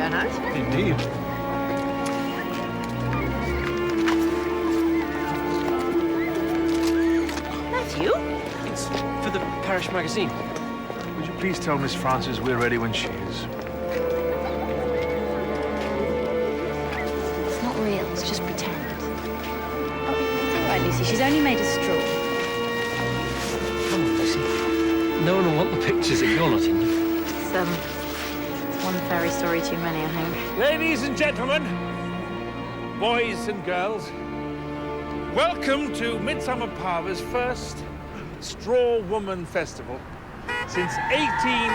turnout. Indeed. Matthew? It's for the parish magazine. Would you please tell Miss Frances we're ready when she is? It's not real, it's just pretend. Oh, it's all right, Lucy. She's only made of straw. Come on, Lucy. No one will want the pictures if you're not in them. It's one fairy story too many, I think. Ladies and gentlemen, boys and girls, welcome to Midsomer Parva's first Straw Woman Festival since 1800.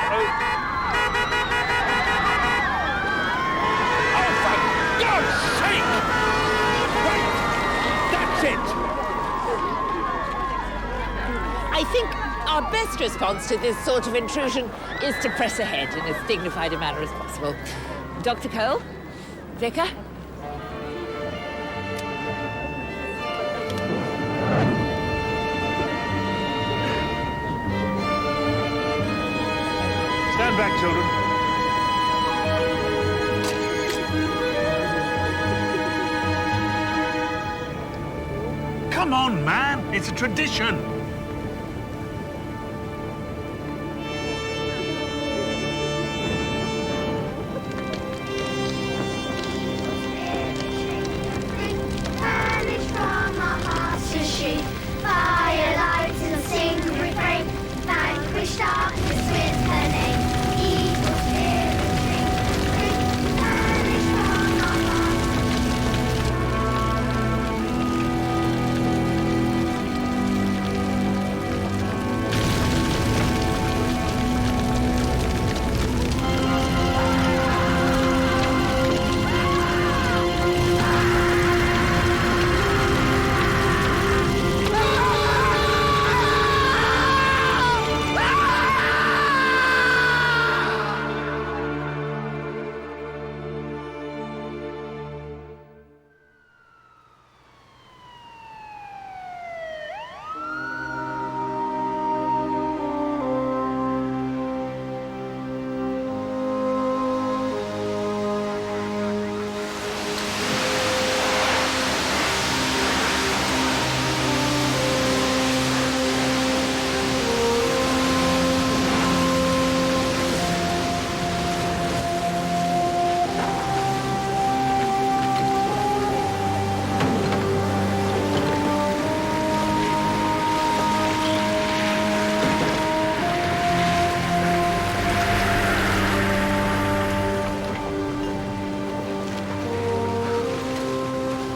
Oh, for God's sake! Right, that's it. I think our best response to this sort of intrusion is to press ahead in as dignified a manner as possible. Dr. Cole? Vicar? Stand back, children. Come on, man. It's a tradition.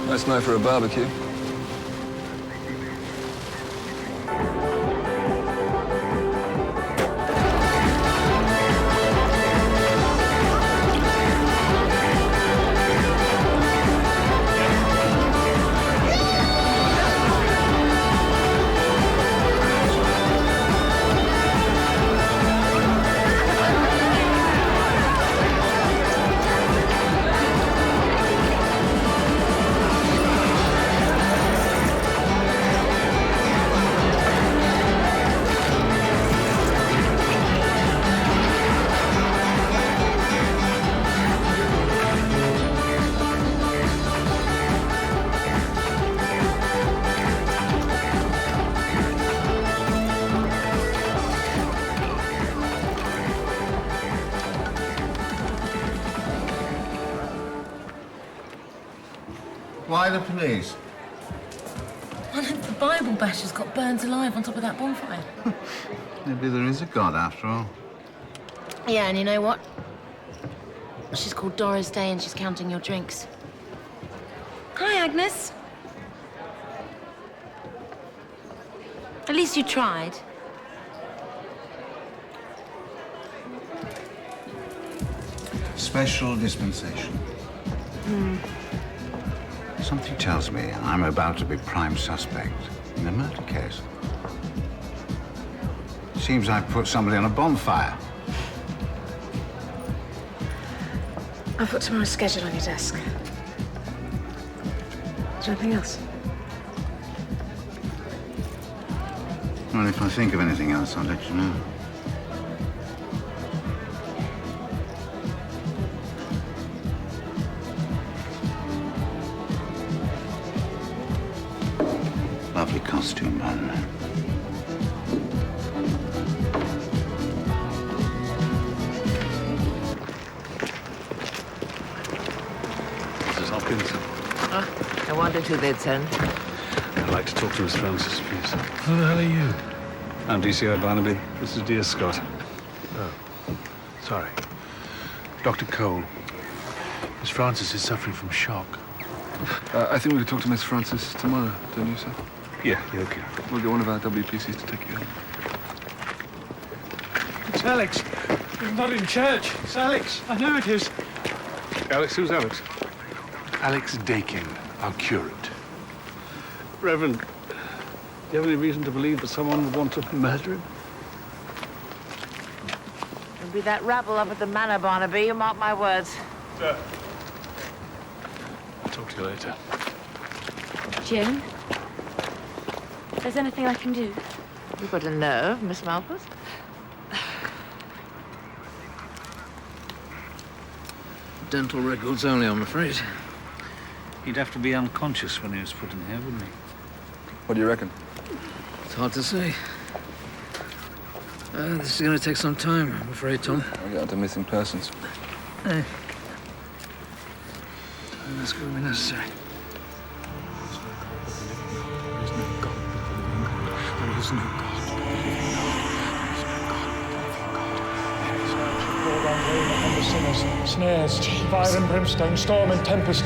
Nice night for a barbecue. Why the police? One of the Bible bashers got burned alive on top of that bonfire. Maybe there is a God after all. Yeah, and you know what? She's called Doris Day and she's counting your drinks. Hi, Agnes. At least you tried. Special dispensation. Something tells me I'm about to be prime suspect in a murder case. Seems I've put somebody on a bonfire. I'll put tomorrow's schedule on your desk. Is there anything else? Well, if I think of anything else, I'll let you know. Lovely costume, man. Mrs. Hopkins, I wondered who they'd send. I'd like to talk to Miss Francis, please. Who the hell are you? I'm DCI Barnaby. This is dear Scott. Oh, sorry. Dr. Cole. Miss Francis is suffering from shock. I think we could talk to Miss Francis tomorrow, don't you, sir? Yeah, okay. We'll get one of our WPCs to take you in. It's Alex. He's not in church. It's Alex. I know it is. Alex, who's Alex? Alex Deakin, our curate. Reverend, do you have any reason to believe that someone would want to murder him? It'll be that rabble up at the manor, Barnaby, you mark my words. Sir. I'll talk to you later. Jim? If there's anything I can do. You've got a nerve, Miss Malpas. Dental records only, I'm afraid. He'd have to be unconscious when he was put in here, wouldn't he? What do you reckon? It's hard to say. This is going to take some time, I'm afraid, Tom. I'll get on to missing persons. That's going to be necessary. Snares, fire and brimstone, storm and tempest.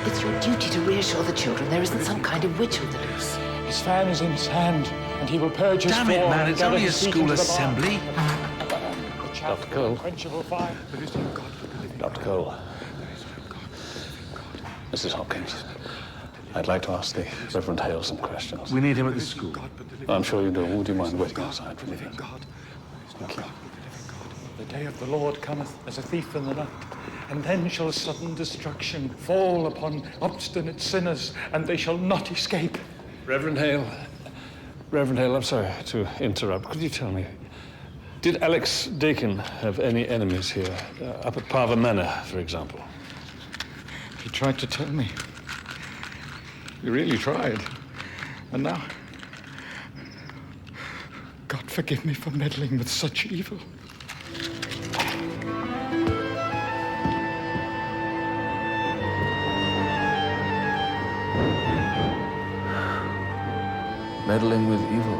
It's your duty to reassure the children there isn't some kind of witch on the loose. His fan is in his hand, and he will purge his Damn it, form man, and it's gather only a his feet school into the barn. assembly. Dr. Cole. Dr. Cole. Mrs. Hopkins, I'd like to ask the Reverend Hale some questions. We need him at the school. I'm sure you do. Would you mind waiting outside for me? Thank you. The day of the Lord cometh as a thief in the night, and then shall sudden destruction fall upon obstinate sinners, and they shall not escape. Reverend Hale, I'm sorry to interrupt. Could you tell me, did Alex Deakin have any enemies here? Up at Parva Manor, for example? He tried to tell me. He really tried. And now, God forgive me for meddling with such evil. Meddling with evil.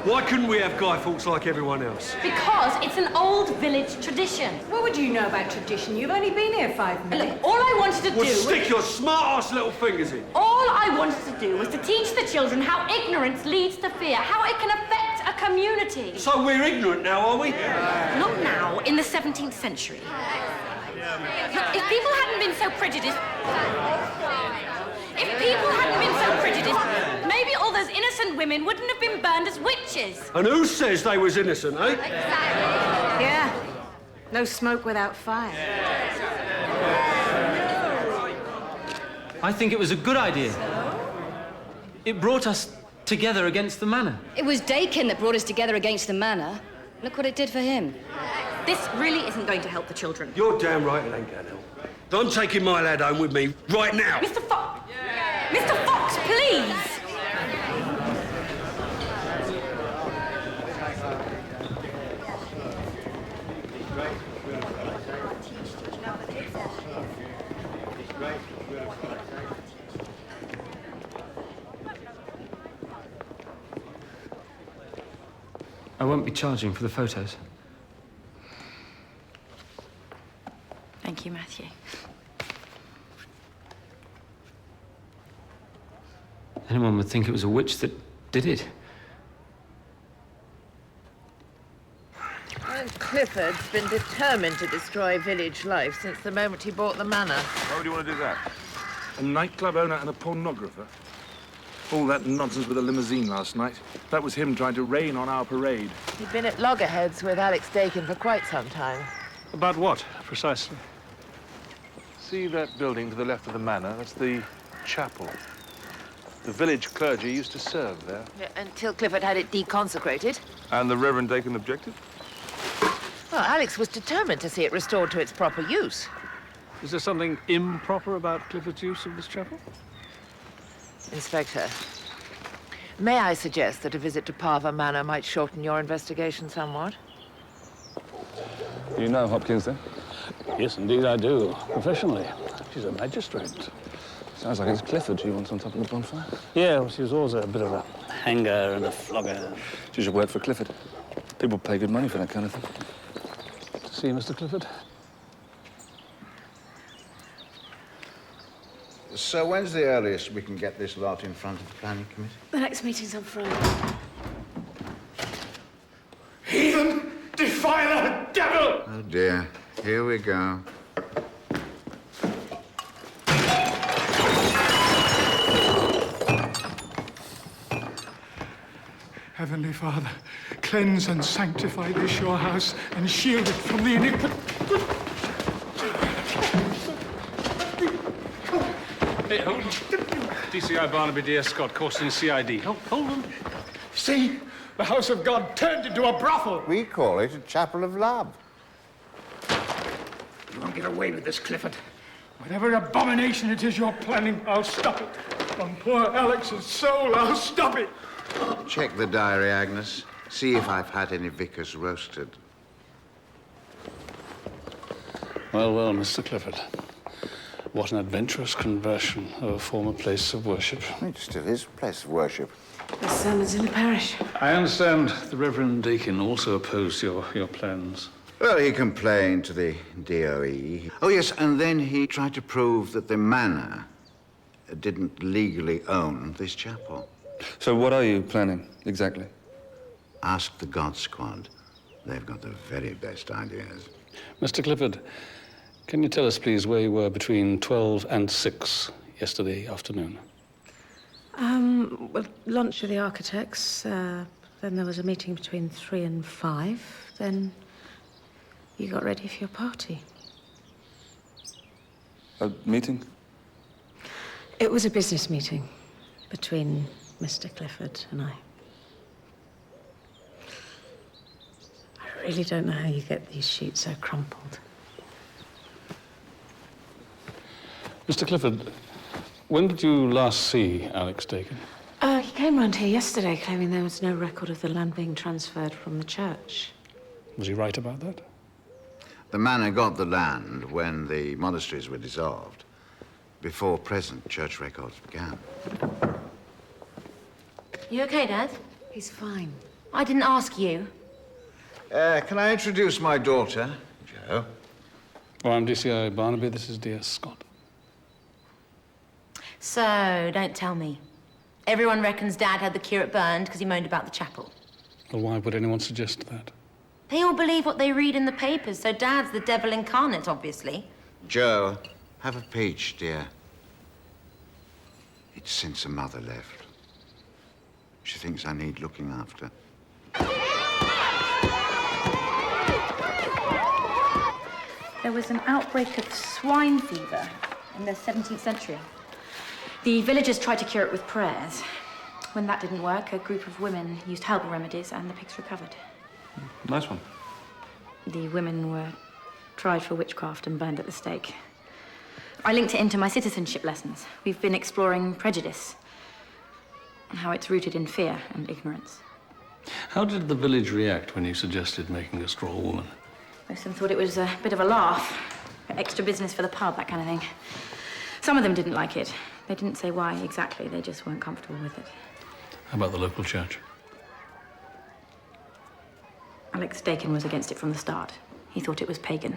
Why couldn't we have Guy Fawkes like everyone else? Because it's an old village tradition. What would you know about tradition? You've only been here 5 minutes. Look, all I wanted to do Well, was... stick your smart-ass little fingers in. All I wanted to do was to teach the children how ignorance leads to fear, how it can affect a community. So we're ignorant now, are we? Not now, in the 17th century. Look, if people hadn't been so prejudiced... maybe all those innocent women wouldn't have been burned as witches. And who says they was innocent, eh? Yeah. No smoke without fire. I think it was a good idea. It brought us together against the manor. It was Deakin that brought us together against the manor. Look what it did for him. This really isn't going to help the children. You're damn right it ain't gonna help. I'm taking my lad home with me right now. Mr. Fox! Mr. Fox, please! I won't be charging for the photos. Thank you, Matthew. Anyone would think it was a witch that did it. And Clifford's been determined to destroy village life since the moment he bought the manor. Why would you want to do that? A nightclub owner and a pornographer? All that nonsense with the limousine last night. That was him trying to rain on our parade. He'd been at loggerheads with Alex Deakin for quite some time. About what, precisely? See that building to the left of the manor? That's the chapel. The village clergy used to serve there. Yeah, until Clifford had it deconsecrated. And the Reverend Deakin objected? Well, Alex was determined to see it restored to its proper use. Is there something improper about Clifford's use of this chapel? Inspector, may I suggest that a visit to Parva Manor might shorten your investigation somewhat? You know Hopkins, then? Yes, indeed I do. Professionally. She's a magistrate. Sounds like it's Clifford she wants on top of the bonfire. Yeah, well, she was always a bit of a hanger and a flogger. She should work for Clifford. People pay good money for that kind of thing. See, Mr. Clifford? So when's the earliest we can get this lot in front of the planning committee? The next meeting's on Friday. Heathen! Defiler! Devil! Oh, dear. Here we go. Heavenly Father, cleanse and sanctify this your house and shield it from the iniquity. Hey, hold on. DCI Barnaby and Scott, Corston CID. Hold on. See? The house of God turned into a brothel. We call it a chapel of love. You won't get away with this, Clifford. Whatever abomination it is you're planning, I'll stop it. On poor Alex's soul, I'll stop it. Check the diary, Agnes. See if I've had any vicars roasted. Well, well, Mr. Clifford. What an adventurous conversion of a former place of worship. It still is a place of worship. The sermon's in the parish. I understand the Reverend Deakin also opposed your plans. Well, he complained to the DOE. Oh, yes, and then he tried to prove that the manor didn't legally own this chapel. So what are you planning, exactly? Ask the God Squad. They've got the very best ideas. Mr. Clifford, can you tell us, please, where you were between 12 and 6 yesterday afternoon? Well, lunch with the architects. Then there was a meeting between 3 and 5. Then you got ready for your party. A meeting? It was a business meeting between Mr. Clifford and I. I really don't know how you get these sheets so crumpled. Mr. Clifford, when did you last see Alex Deakin? He came round here yesterday claiming there was no record of the land being transferred from the church. Was he right about that? The manor got the land when the monasteries were dissolved, before present church records began. You okay, Dad? He's fine. I didn't ask you. Can I introduce my daughter, Jo? Oh, I'm DCI Barnaby. This is dear Scott. So, don't tell me. Everyone reckons Dad had the curate burned because he moaned about the chapel. Well, why would anyone suggest that? They all believe what they read in the papers, so Dad's the devil incarnate, obviously. Jo, have a peach, dear. It's since her mother left. She thinks I need looking after. There was an outbreak of swine fever in the 17th century. The villagers tried to cure it with prayers. When that didn't work, a group of women used herbal remedies and the pigs recovered. Nice one. The women were tried for witchcraft and burned at the stake. I linked it into my citizenship lessons. We've been exploring prejudice, how it's rooted in fear and ignorance. How did the village react when you suggested making a straw woman? Most of them thought it was a bit of a laugh, extra business for the pub, that kind of thing. Some of them didn't like it. They didn't say why exactly, they just weren't comfortable with it. How about the local church? Alex Deakin was against it from the start. He thought it was pagan.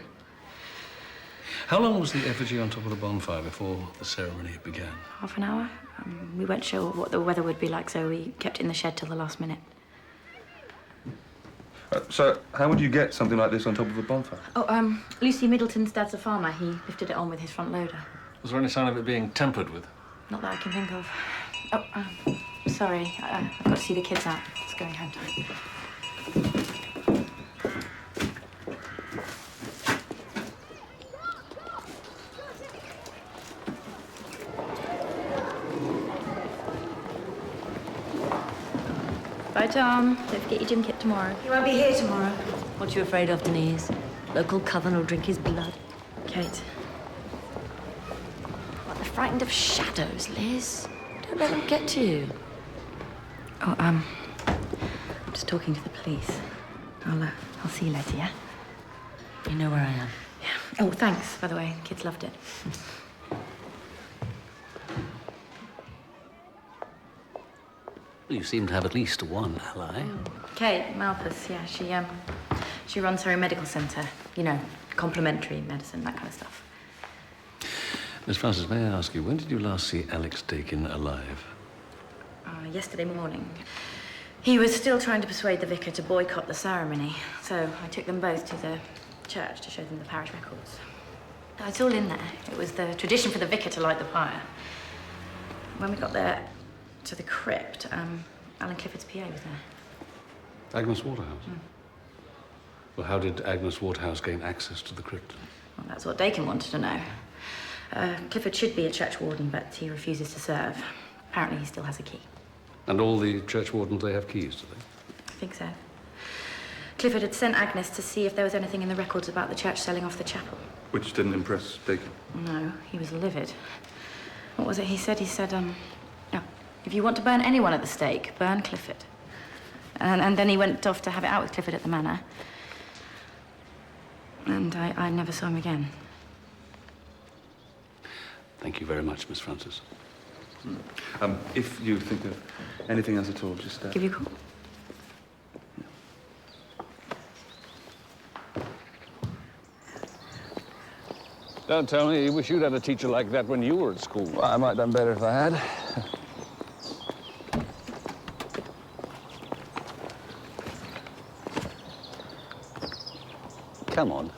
How long was the effigy on top of the bonfire before the ceremony began? Half an hour. We weren't sure what the weather would be like, so we kept it in the shed till the last minute. So, how would you get something like this on top of a bonfire? Oh, Lucy Middleton's dad's a farmer. He lifted it on with his front loader. Was there any sign of it being tampered with? Not that I can think of. Oh, sorry. I've got to see the kids out. It's going home time. Bye, Tom. Don't forget your gym kit tomorrow. You won't be here tomorrow. What you afraid of, Denise? Local coven will drink his blood. Kate, frightened of shadows, Liz. Don't let them get to you. Oh, I'm just talking to the police. I'll see you later, yeah? You know where I am. Yeah. Oh, thanks, by the way. Kids loved it. Well, you seem to have at least one ally. Kate Malpas, yeah, she runs her own medical centre. You know, complementary medicine, that kind of stuff. Miss Francis, may I ask you, when did you last see Alex Deakin alive? Yesterday morning. He was still trying to persuade the vicar to boycott the ceremony, so I took them both to the church to show them the parish records. It's all in there. It was the tradition for the vicar to light the pyre. When we got there to the crypt, Alan Clifford's PA was there. Agnes Waterhouse? Well, how did Agnes Waterhouse gain access to the crypt? Well, that's what Deakin wanted to know. Clifford should be a church warden, but he refuses to serve. Apparently, he still has a key. And all the church wardens, they have keys, do they? I think so. Clifford had sent Agnes to see if there was anything in the records about the church selling off the chapel. Which didn't impress Deakin? No, he was livid. What was it he said? He said, if you want to burn anyone at the stake, burn Clifford. And then he went off to have it out with Clifford at the manor. And I never saw him again. Thank you very much, Miss Francis. If you think of anything else at all, just... Give you a call. Don't tell me you wish you'd had a teacher like that when you were at school. Well, I might have done better if I had. Come on.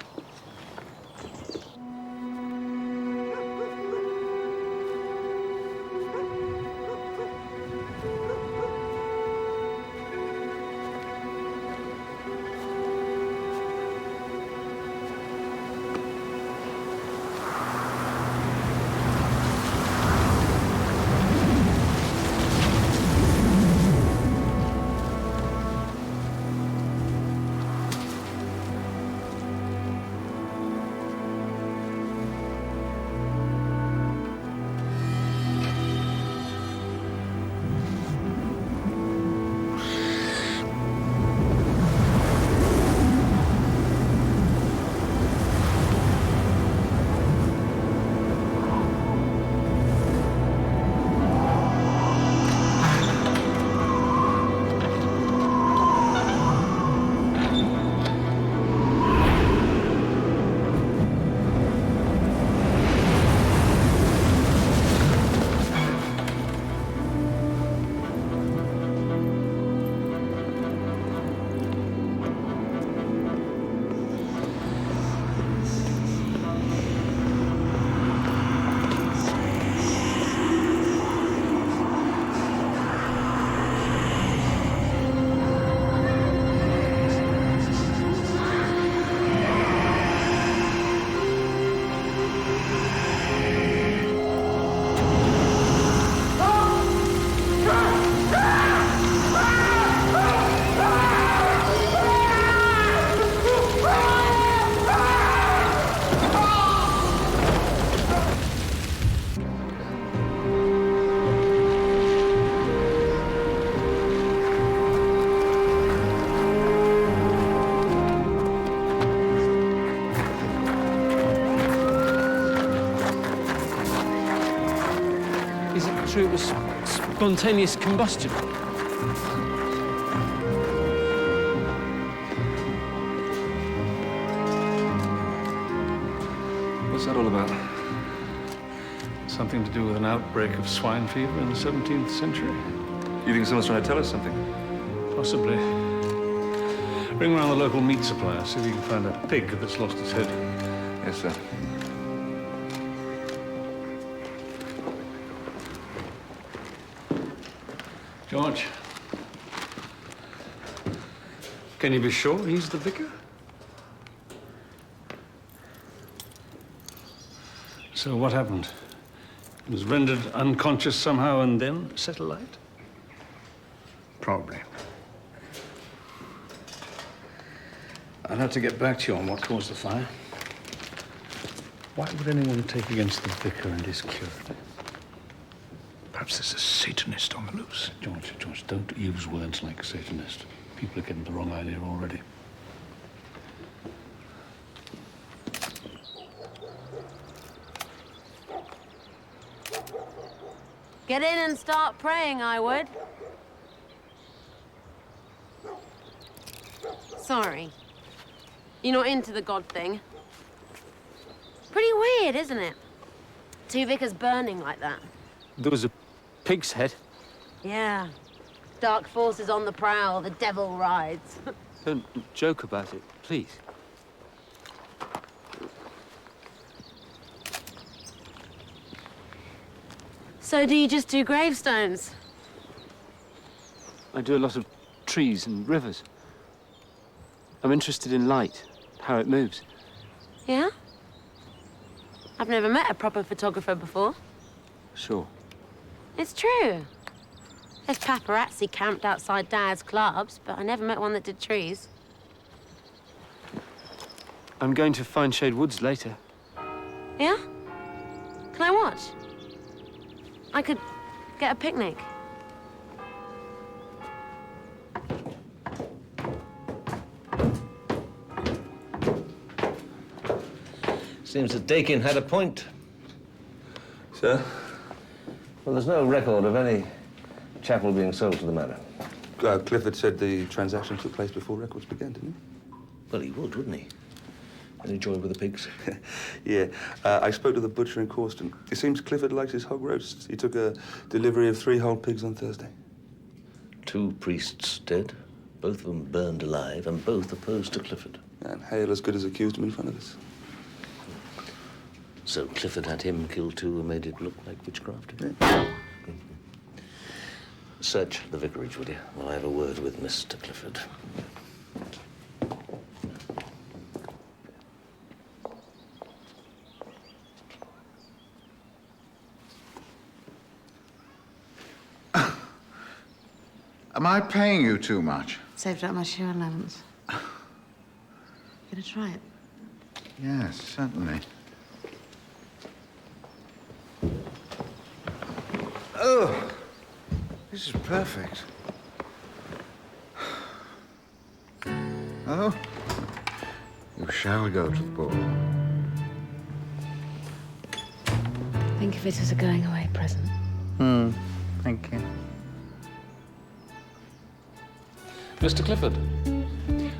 It was spontaneous combustion. What's that all about? Something to do with an outbreak of swine fever in the 17th century? You think someone's trying to tell us something? Possibly. Ring around the local meat supplier, see if you can find a pig that's lost its head. Yes, sir. George, can you be sure he's the vicar? So what happened? He was rendered unconscious somehow and then set alight? Probably. I'll have to get back to you on what caused the fire. Why would anyone take against the vicar and his curate? Perhaps there's a Satanist on the loose. George, don't use words like Satanist. People are getting the wrong idea already. Get in and start praying, I would. Sorry. You're not into the God thing. Pretty weird, isn't it? Two vicars burning like that. There was a pig's head. Yeah. Dark forces on the prowl, the devil rides. Don't joke about it, please. So do you just do gravestones? I do a lot of trees and rivers. I'm interested in light, how it moves. Yeah? I've never met a proper photographer before. Sure. It's true. There's paparazzi camped outside Dad's clubs, but I never met one that did trees. I'm going to Fine Shade Woods later. Yeah? Can I watch? I could get a picnic. Seems that Deakin had a point. Sir? Well, there's no record of any chapel being sold to the manor. Clifford said the transaction took place before records began, didn't he? Well, he would, wouldn't he? Any joy with the pigs? Yeah. I spoke to the butcher in Corston. It seems Clifford likes his hog roasts. He took a delivery of 3 whole pigs on Thursday. 2 priests dead, both of them burned alive, and both opposed to Clifford. And Hale as good as accused him in front of us. So Clifford had him killed too and made it look like witchcraft? Yeah. Search the vicarage, would you, while I have a word with Mr. Clifford. Am I paying you too much? Saved up my shoe allowance. Gonna try it? Yes, certainly. Oh, this is perfect. Oh, you shall go to the ball. Think of it as a going away present. Thank you. Mr. Clifford,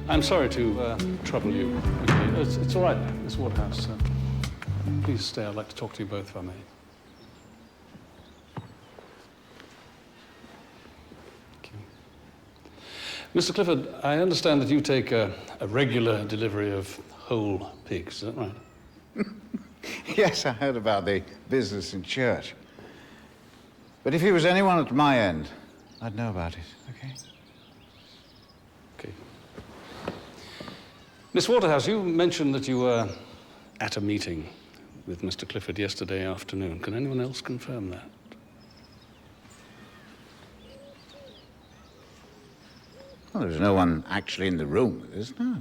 I'm sorry to trouble you. Okay, it's all right, Miss Waterhouse. Please stay. I'd like to talk to you both, if I may. Thank you. Mr. Clifford, I understand that you take a regular delivery of whole pigs, is that right? Yes, I heard about the business in church. But if he was anyone at my end, I'd know about it, okay? Okay. Miss Waterhouse, you mentioned that you were at a meeting with Mr. Clifford yesterday afternoon. Can anyone else confirm that? Well, there was no one actually in the room with us, no.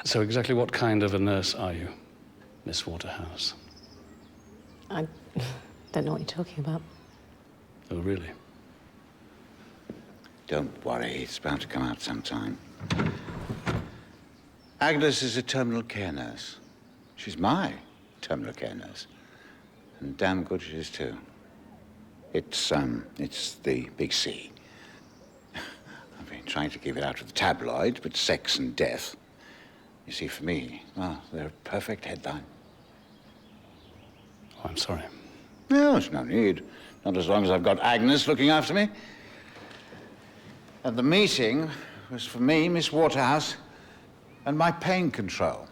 So exactly what kind of a nurse are you, Miss Waterhouse? I don't know what you're talking about. Oh, really? Don't worry, it's bound to come out sometime. Agnes is a terminal care nurse. She's my terminal care nurse. And damn good she is, too. It's the big C. I've been trying to keep it out of the tabloids, but sex and death, you see, for me, well, they're a perfect headline. Oh, I'm sorry. No, there's no need. Not as long as I've got Agnes looking after me. And the meeting was for me, Miss Waterhouse, and my pain control.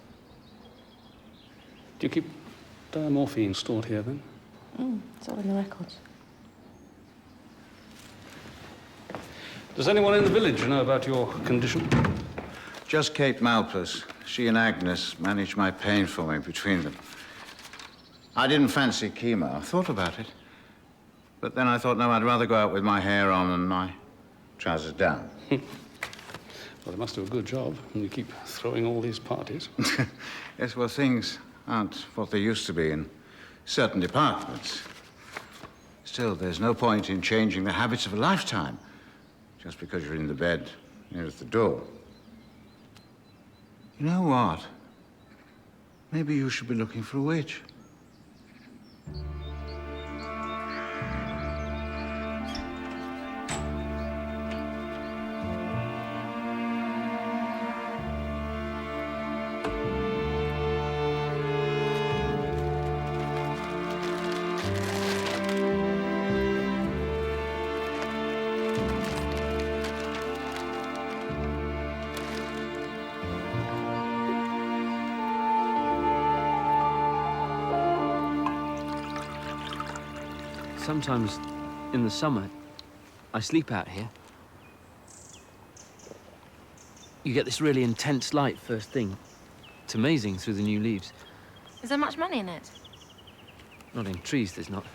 Do you keep diamorphine stored here, then? It's all in the records. Does anyone in the village know about your condition? Just Kate Malpas. She and Agnes managed my pain for me between them. I didn't fancy chemo. I thought about it. But then I thought, no, I'd rather go out with my hair on and my trousers down. Well, they must do a good job when you keep throwing all these parties. Yes, well, things aren't what they used to be in certain departments. Still, there's no point in changing the habits of a lifetime just because you're in the bed nearest the door. You know what? Maybe you should be looking for a witch. Sometimes, in the summer, I sleep out here. You get this really intense light first thing. It's amazing through the new leaves. Is there much money in it? Not in trees, there's not.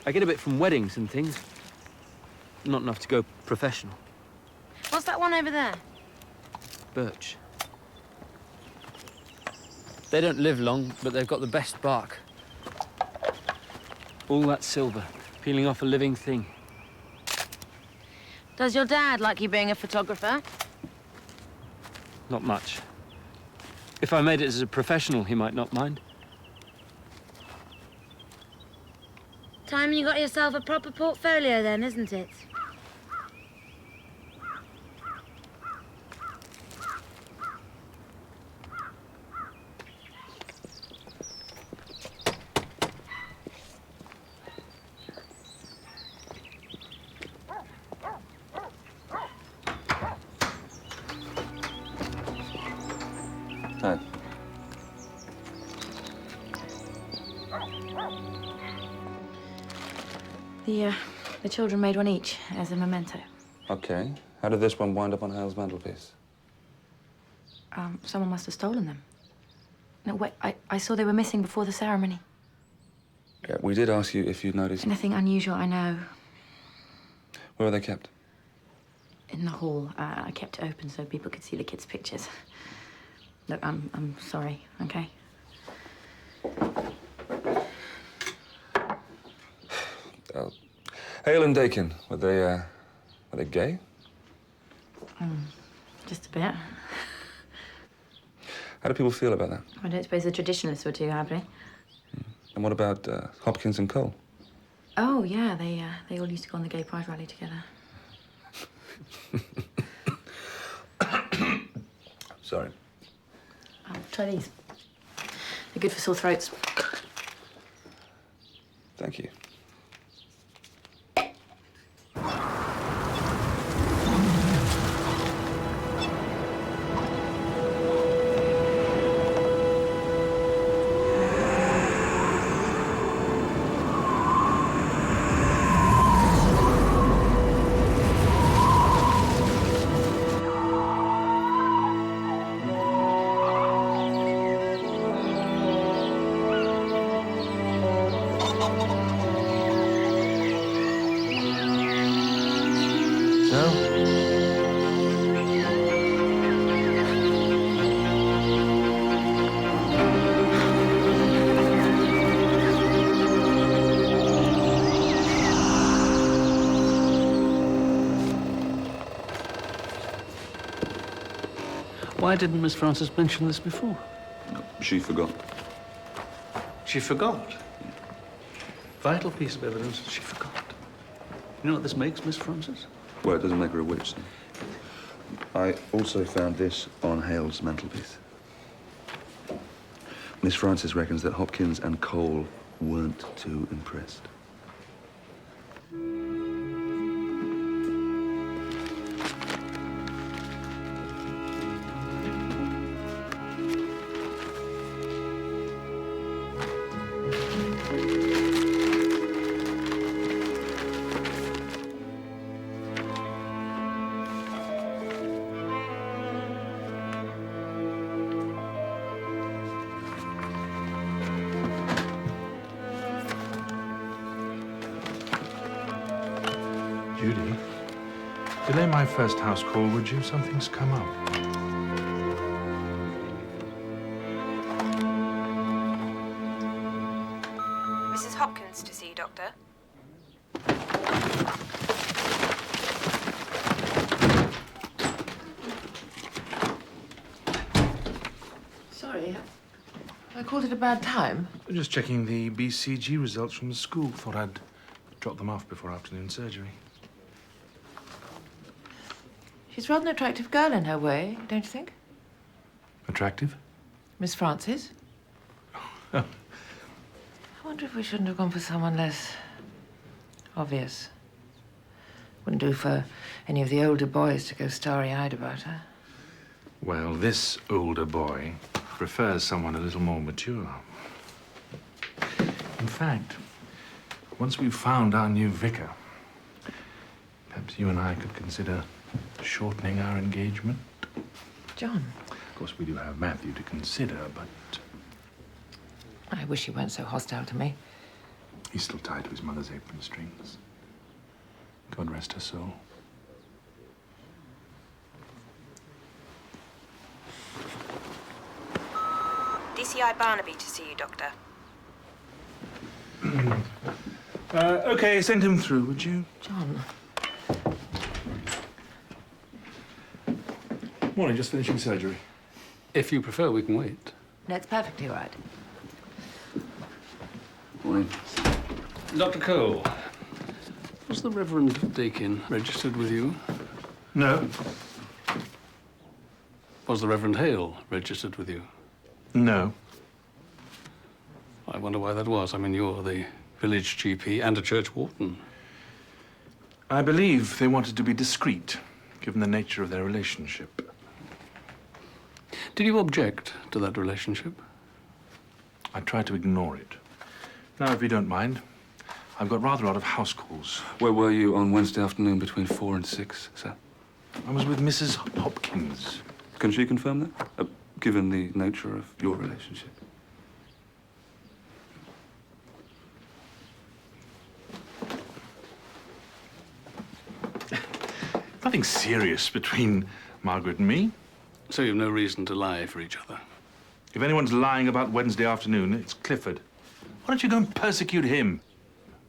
I get a bit from weddings and things. Not enough to go professional. What's that one over there? Birch. They don't live long, but they've got the best bark. All that silver, peeling off a living thing. Does your dad like you being a photographer? Not much. If I made it as a professional, he might not mind. Time you got yourself a proper portfolio then, isn't it? Hi. The children made one each as a memento. Okay. How did this one wind up on Hale's mantelpiece? Someone must have stolen them. No, wait, I saw they were missing before the ceremony. Yeah, we did ask you if you'd noticed. Nothing unusual, I know. Where were they kept? In the hall. I kept it open so people could see the kids' pictures. Look, I'm sorry, okay? Hale and Deakin, were they gay? Just a bit. How do people feel about that? I don't suppose the traditionalists were too happy. And what about Hopkins and Cole? Oh, yeah, they all used to go on the gay pride rally together. Sorry. Try these. They're good for sore throats. Thank you. Why didn't Miss Frances mention this before? No, she forgot. She forgot? Vital piece of evidence, she forgot. You know what this makes, Miss Frances? Well, it doesn't make her a witch, then. I also found this on Hale's mantelpiece. Miss Frances reckons that Hopkins and Cole weren't too impressed. Judy, delay my first house call, would you? Something's come up. Mrs. Hopkins to see you, Doctor. Sorry, I called it a bad time. Just checking the BCG results from the school. Thought I'd drop them off before afternoon surgery. She's rather an attractive girl in her way, don't you think? Attractive? Miss Francis? Oh. I wonder if we shouldn't have gone for someone less obvious. Wouldn't do for any of the older boys to go starry-eyed about her. Well, this older boy prefers someone a little more mature. In fact, once we've found our new vicar, perhaps you and I could consider shortening our engagement. John. Of course, we do have Matthew to consider, but I wish he weren't so hostile to me. he's still tied to his mother's apron strings. God rest her soul. DCI Barnaby to see you, Doctor. Okay, send him through, would you? John. Morning, just finishing surgery. If you prefer, we can wait. No, it's perfectly all right. Morning. Dr. Cole, was the Reverend Deakin registered with you? No. Was the Reverend Hale registered with you? No. I wonder why that was. I mean, you're the village GP and a church warden. I believe they wanted to be discreet, given the nature of their relationship. Did you object to that relationship? I tried to ignore it. Now, if you don't mind, I've got rather a lot of house calls. Where were you on Wednesday afternoon between 4 and 6, sir? I was with Mrs. Hopkins. Can she confirm that, given the nature of your relationship? Nothing serious between Margaret and me. So you've no reason to lie for each other? If anyone's lying about Wednesday afternoon, it's Clifford. Why don't you go and persecute him?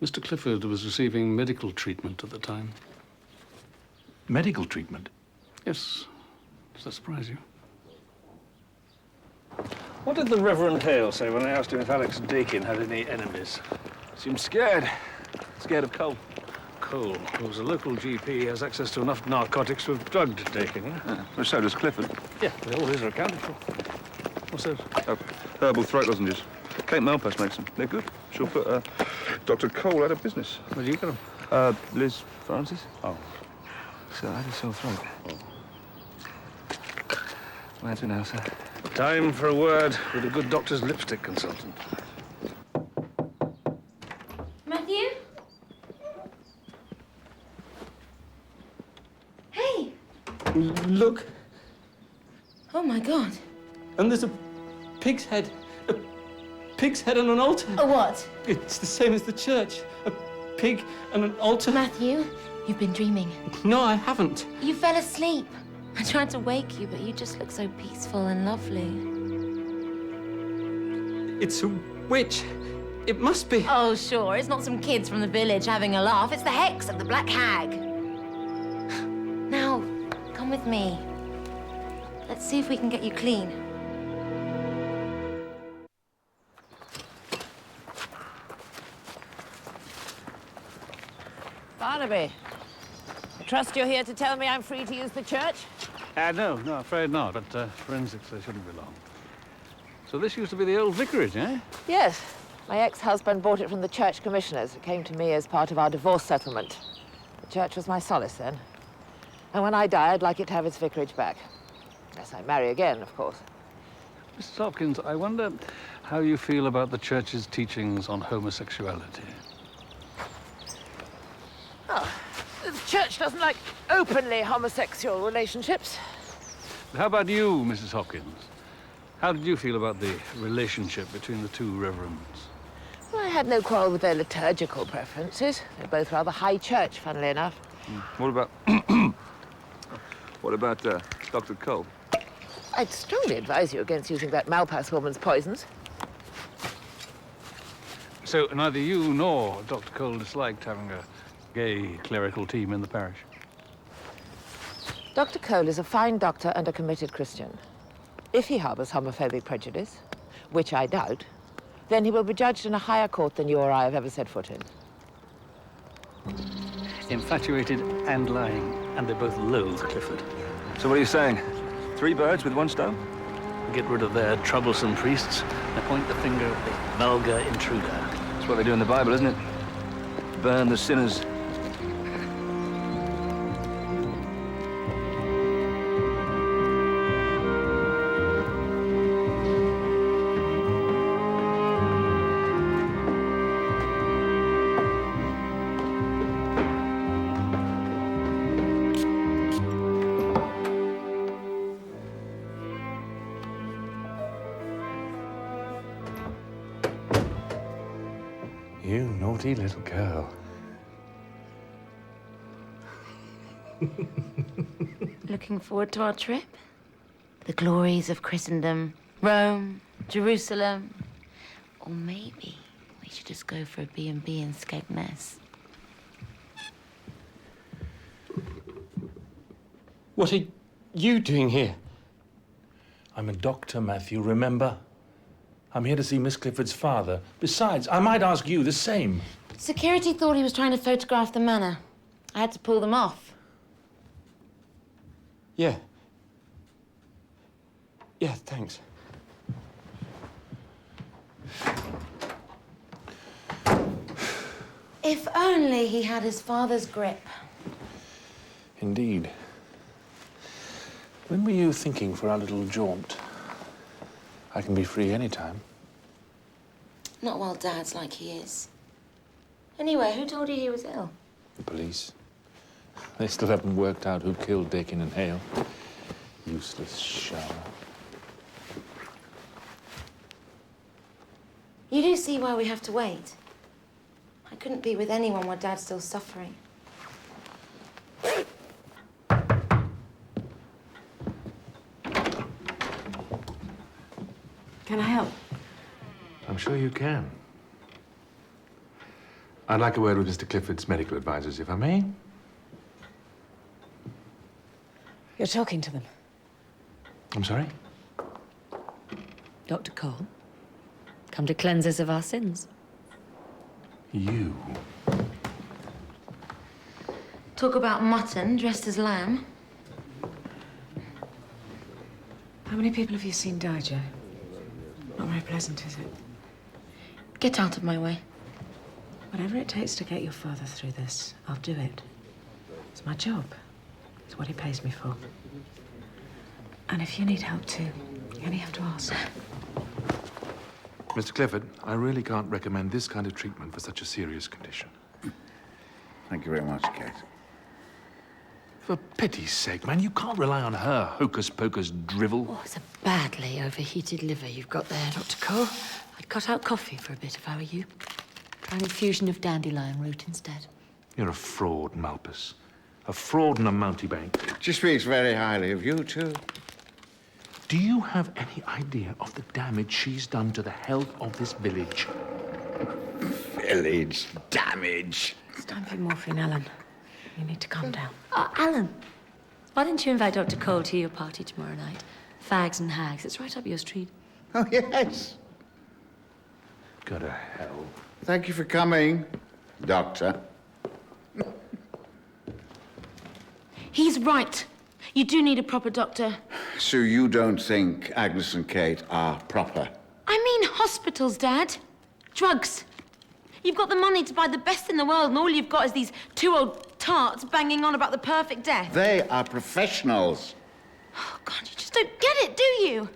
Mr. Clifford was receiving medical treatment at the time. Medical treatment? Yes. Does that surprise you? What did the Reverend Hale say when I asked him if Alex Deakin had any enemies? Seemed scared. Scared of Cole. Cole, who's a local GP, has access to enough narcotics to have drugged Deakin, yeah? Well, so does Clifford. Yeah, all his are accounted for. What's those? Herbal throat lozenges. Kate Malpass makes them. They're good. She'll put Dr. Cole out of business. Where do you get them? Liz Francis. Oh. So I had a sore throat. Where to now, sir? Time for a word with a good doctor's lipstick consultant. Matthew? Hey! Look, Oh my God. and there's a pig's head. A pig's head on an altar. A what? It's the same as the church. A pig and an altar. Matthew, you've been dreaming. No, I haven't. You fell asleep. I tried to wake you, but you just look so peaceful and lovely. It's a witch. It must be. Oh, sure. It's not some kids from the village having a laugh. It's the hex of the Black Hag. Now, come with me. Let's see if we can get you clean. Barnaby, I trust you're here to tell me I'm free to use the church? No, afraid not. But forensics, they shouldn't be long. So this used to be the old vicarage, eh? Yes. My ex-husband bought it from the church commissioners. It came to me as part of our divorce settlement. The church was my solace then. And when I die, I'd like it to have its vicarage back. Unless I marry again, of course. Mrs. Hopkins, I wonder how you feel about the church's teachings on homosexuality. Oh, the church doesn't like openly homosexual relationships. How about you, Mrs. Hopkins? How did you feel about the relationship between the two reverends? Well, I had no quarrel with their liturgical preferences. They're both rather high church, funnily enough. What about... what about Dr. Cole? I'd strongly advise you against using that Malpass woman's poisons. So neither you nor Dr. Cole disliked having a gay clerical team in the parish? Dr. Cole is a fine doctor and a committed Christian. If he harbors homophobic prejudice, which I doubt, then he will be judged in a higher court than you or I have ever set foot in. Infatuated and lying, and they both loathe Clifford. So what are you saying? 3 birds with 1 stone? Get rid of their troublesome priests and point the finger at the vulgar intruder. That's what they do in the Bible, isn't it? Burn the sinners. You naughty little girl. Looking forward to our trip? The glories of Christendom, Rome, Jerusalem. Or maybe we should just go for a B&B in Skegness. What are you doing here? I'm a doctor, Matthew, remember? I'm here to see Miss Clifford's father. Besides, I might ask you the same. Security thought he was trying to photograph the manor. I had to pull them off. Yeah. Yeah, thanks. If only he had his father's grip. Indeed. When were you thinking for our little jaunt? I can be free anytime. Not while Dad's like he is. Anyway, who told you he was ill? The police. They still haven't worked out who killed Deakin and Hale. Useless shower. You do see why we have to wait. I couldn't be with anyone while Dad's still suffering. Can I help? I'm sure you can. I'd like a word with Mr. Clifford's medical advisors, if I may. You're talking to them. I'm sorry? Dr. Cole, come to cleanse us of our sins. You? Talk about mutton dressed as lamb. How many people have you seen die, Joe? Not very pleasant, is it? Get out of my way. Whatever it takes to get your father through this, I'll do it. It's my job. It's what he pays me for. And if you need help too, you only have to ask. Mr. Clifford, I really can't recommend this kind of treatment for such a serious condition. Thank you very much, Kate. For pity's sake, man, you can't rely on her hocus-pocus drivel. Oh, it's a badly overheated liver you've got there, Dr. Cole. I'd cut out coffee for a bit if I were you. Try an infusion of dandelion root instead. You're a fraud, Malpas. A fraud and a mountebank. She speaks very highly of you, too. Do you have any idea of the damage she's done to the health of this village? Village damage. It's time for morphine, Alan. You need to calm down. Oh, Alan, why don't you invite Dr. Cole to your party tomorrow night? Fags and hags. It's right up your street. Oh, yes. Go to hell. Thank you for coming, Doctor. He's right. You do need a proper doctor. So you don't think Agnes and Kate are proper? I mean hospitals, Dad. Drugs. You've got the money to buy the best in the world, and all you've got is these 2 old tarts banging on about the perfect death. They are professionals. Oh, God, you just don't get it, do you?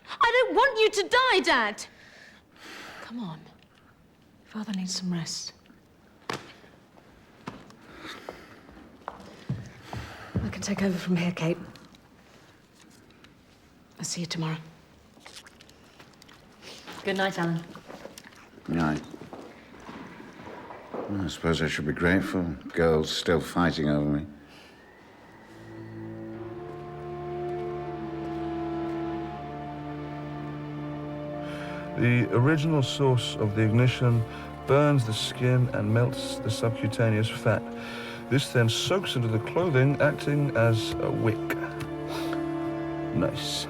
I don't want you to die, Dad. Come on. Father needs some rest. I can take over from here, Kate. I'll see you tomorrow. Good night, Alan. Right. Well, I suppose I should be grateful. Girls still fighting over me. The original source of the ignition burns the skin and melts the subcutaneous fat. This then soaks into the clothing, acting as a wick. Nice.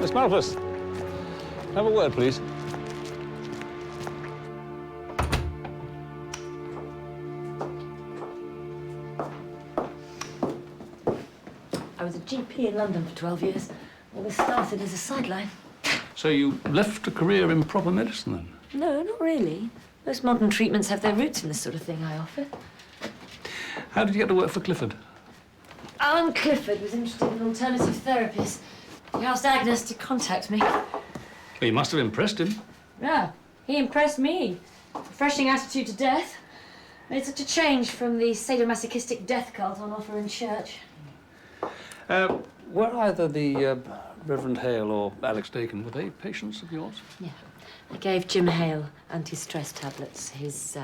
Miss Malthus, have a word, please. I was a GP in London for 12 years. All this started as a sideline. So you left a career in proper medicine, then? No, not really. Most modern treatments have their roots in the sort of thing I offer. How did you get to work for Clifford? Alan Clifford was interested in alternative therapies. He asked Agnes to contact me. Well, you must have impressed him. Yeah, he impressed me. Refreshing attitude to death. Made such a change from the sadomasochistic death cult on offer in church. Were either the Reverend Hale or Alex Deakin, were they patients of yours? Yeah. I gave Jim Hale anti-stress tablets. His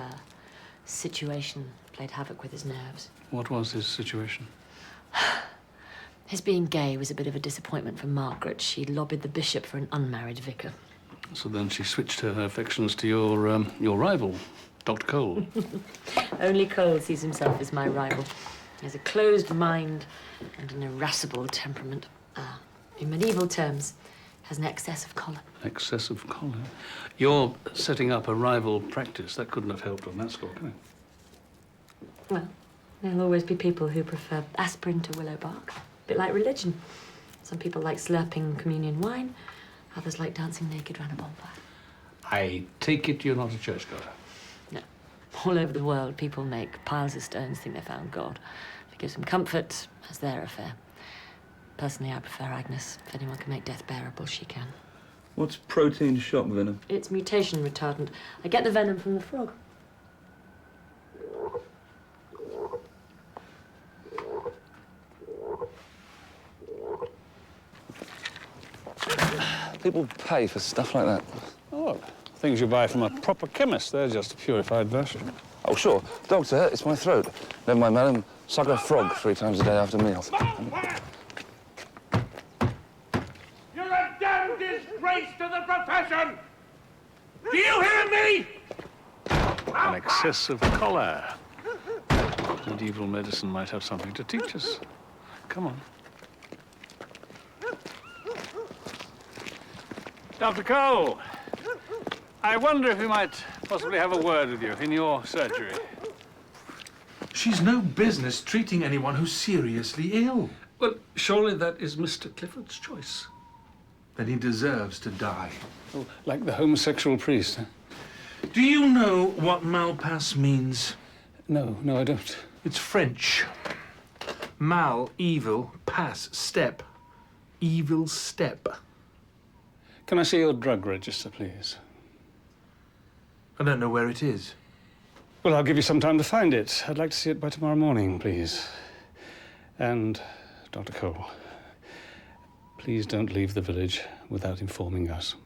situation played havoc with his nerves. What was his situation? His being gay was a bit of a disappointment for Margaret. She lobbied the bishop for an unmarried vicar. So then she switched her affections to your rival, Dr. Cole. Only Cole sees himself as my rival. He has a closed mind and an irascible temperament. In medieval terms, has an excess of choler. Excess of choler? You're setting up a rival practice. That couldn't have helped on that score, can it? Well, there'll always be people who prefer aspirin to willow bark. A bit like religion. Some people like slurping communion wine. Others like dancing naked round a bonfire. I take it you're not a churchgoer. No. All over the world, people make piles of stones, think they found God. If it gives them comfort, that's their affair. Personally, I prefer Agnes. If anyone can make death bearable, she can. What's protein shock venom? It's mutation retardant. I get the venom from the frog. People pay for stuff like that. Oh, look, things you buy from a proper chemist. They're just a purified version. Oh, sure. Doctor, it's my throat. Never mind, madam. Suck a frog 3 times a day after meals. You're a damn disgrace to the profession! Do you hear me? An excess of choler. Medieval medicine might have something to teach us. Come on. Dr. Cole, I wonder if we might possibly have a word with you in your surgery. She's no business treating anyone who's seriously ill. Well, surely that is Mr. Clifford's choice. Then he deserves to die. Oh, like the homosexual priest, huh? Do you know what malpass means? No, I don't. It's French. Mal, evil, pass, step. Evil step. Can I see your drug register, please? I don't know where it is. Well, I'll give you some time to find it. I'd like to see it by tomorrow morning, please. And, Dr. Cole, please don't leave the village without informing us.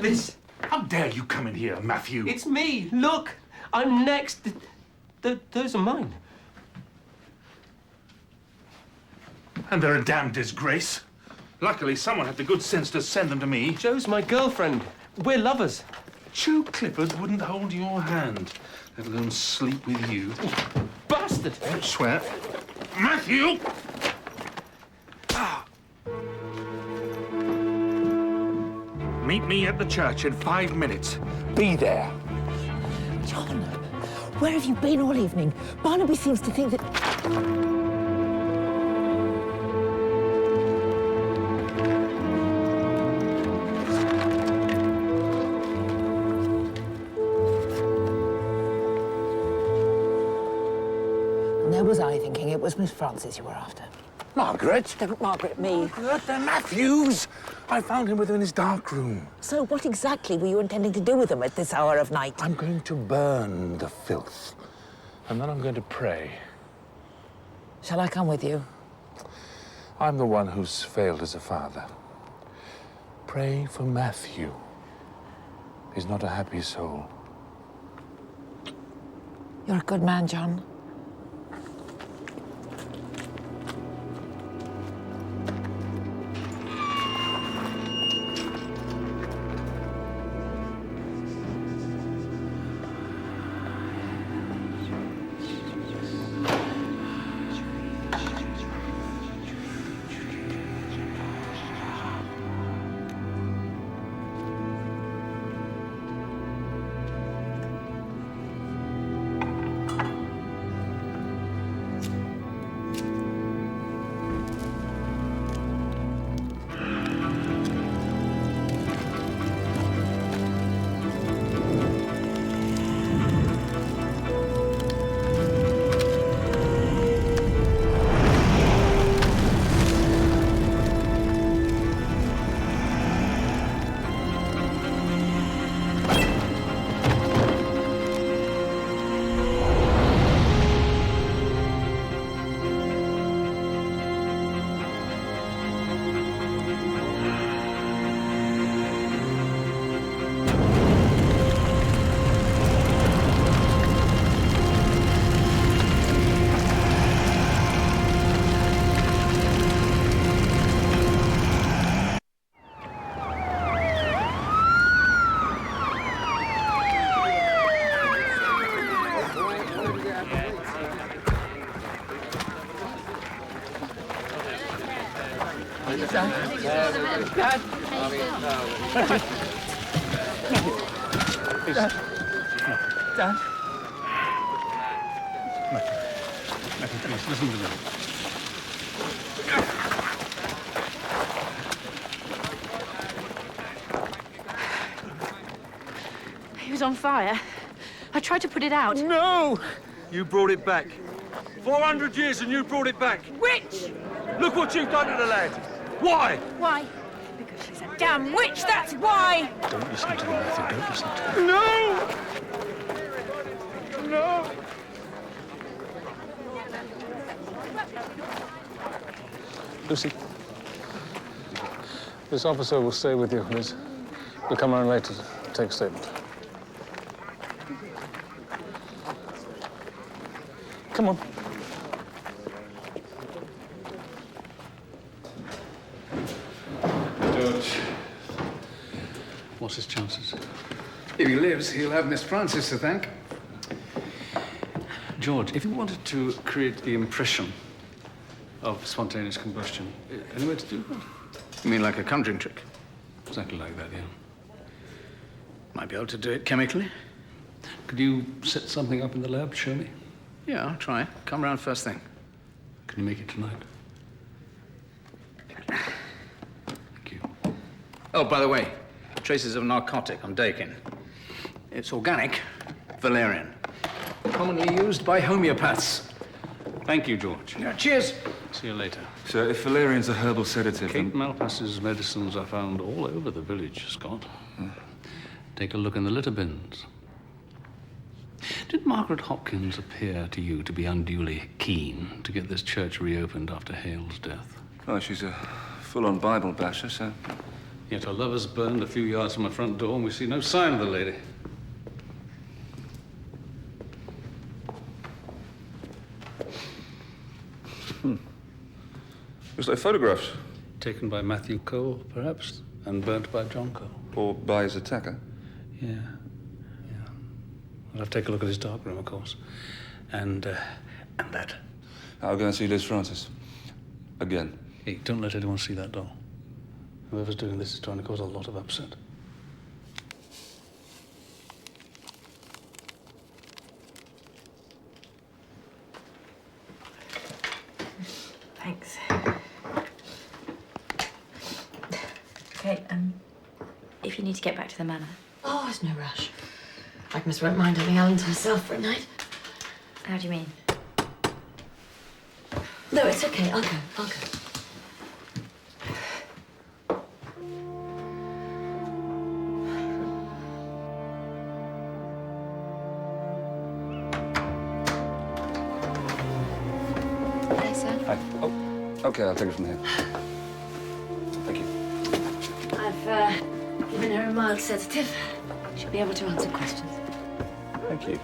this. How dare you come in here, Matthew? It's me. Look, I'm next. Those are mine. And they're a damn disgrace. Luckily, someone had the good sense to send them to me. Jo's my girlfriend. We're lovers. Jo Clifford wouldn't hold your hand, let alone sleep with you. Bastard! Don't swear. Matthew! Meet me at the church in 5 minutes. Be there. John, where have you been all evening? Barnaby seems to think that... There was I thinking it was Miss Frances you were after. Margaret? Don't Margaret me. Margaret, they're Matthew's. I found him with him in his dark room. So what exactly were you intending to do with them at this hour of night? I'm going to burn the filth. And then I'm going to pray. Shall I come with you? I'm the one who's failed as a father. Pray for Matthew. He's not a happy soul. You're a good man, John. Dad. Dad. Matthew, please, listen to me. He was on fire. I tried to put it out. No! You brought it back. 400 years and you brought it back. Witch! Look what you've done to the lad. Why? Why? Because she's a damn witch, that's why! Don't listen to them, Matthew. Don't listen to them. No! No! Lucy, this officer will stay with you, Liz. We'll come around later to take a statement. Come on. George, what's his chances? If he lives, he'll have Miss Frances to thank. George, if you wanted to create the impression of spontaneous combustion, any way to do that? You mean like a conjuring trick? Exactly like that, yeah. Might be able to do it chemically. Could you set something up in the lab, show me? Yeah, I'll try. Come round first thing. Can you make it tonight? Oh, by the way, traces of narcotic on Deakin. It's organic, valerian. Commonly used by homeopaths. Thank you, George. Yeah, cheers. See you later. So if valerian's a herbal sedative, Kate Malpass's medicines are found all over the village, Scott. Take a look in the litter bins. Did Margaret Hopkins appear to you to be unduly keen to get this church reopened after Hale's death? Oh, she's a full-on Bible basher, so... Yet our lovers burned a few yards from our front door, and we see no sign of the lady. Looks like photographs. Taken by Matthew Cole, perhaps, and burnt by John Cole. Or by his attacker. Yeah. I'll have to take a look at his darkroom, of course. And that. I'll go and see Liz Francis. Again. Hey, don't let anyone see that doll. Whoever's doing this is trying to cause a lot of upset. Thanks. Okay, if you need to get back to the manor. Oh, there's no rush. Agnes won't mind having Alan to herself for a night. How do you mean? No, it's okay. I'll go. Hey, sir. Hi. Oh, okay, I'll take it from here. Thank you. I've given her a mild sedative. She'll be able to answer questions. Thank you.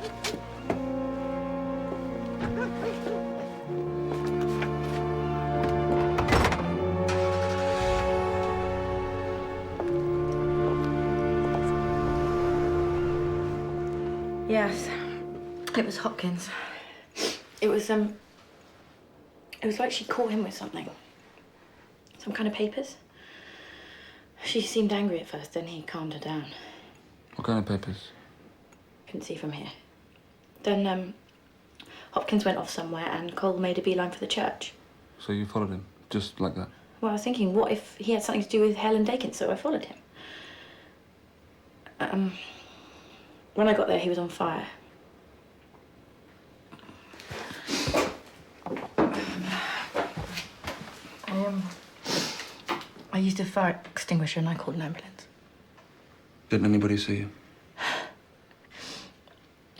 Yes, it was Hopkins. It was like she caught him with something. Some kind of papers. She seemed angry at first, then he calmed her down. What kind of papers? Couldn't see from here. Then, Hopkins went off somewhere and Cole made a beeline for the church. So you followed him, just like that? Well, I was thinking, what if he had something to do with Helen Deakin, so I followed him. When I got there, he was on fire. I used a fire extinguisher and I called an ambulance. Didn't anybody see you?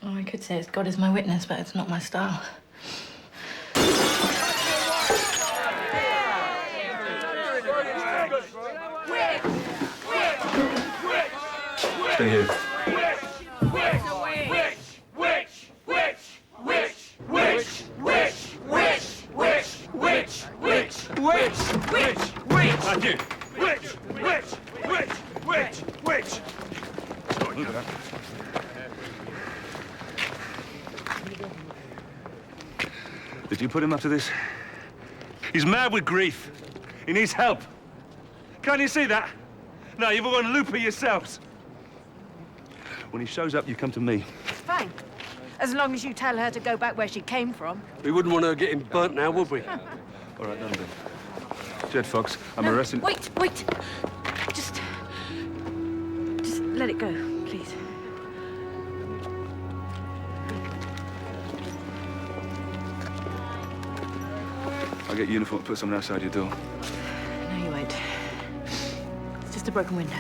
Oh, I could say it's God is my witness, but it's not my style. Stay here. Thank you. Witch. Did you put him up to this? He's mad with grief. He needs help. Can't you see that? No, you've all gone loopy yourselves. When he shows up, you come to me. Fine. As long as you tell her to go back where she came from. We wouldn't want her getting burnt now, would we? All right, London. Jed Fox, I'm arresting... Wait. Just let it go, please. I'll get uniform and put someone outside your door. No, you won't. It's just a broken window.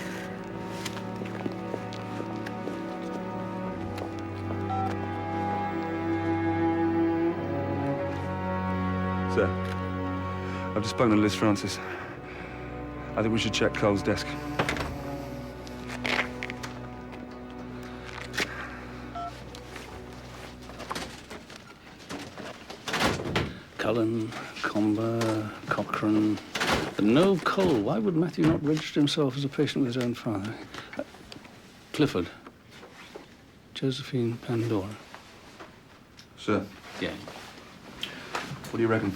Sir, I've just spoken to Liz Francis. I think we should check Cole's desk. Cullen, Comber, Cochrane, but no Cole. Why would Matthew not register himself as a patient with his own father? Clifford. Josephine Pandora. Sir? Yeah. What do you reckon?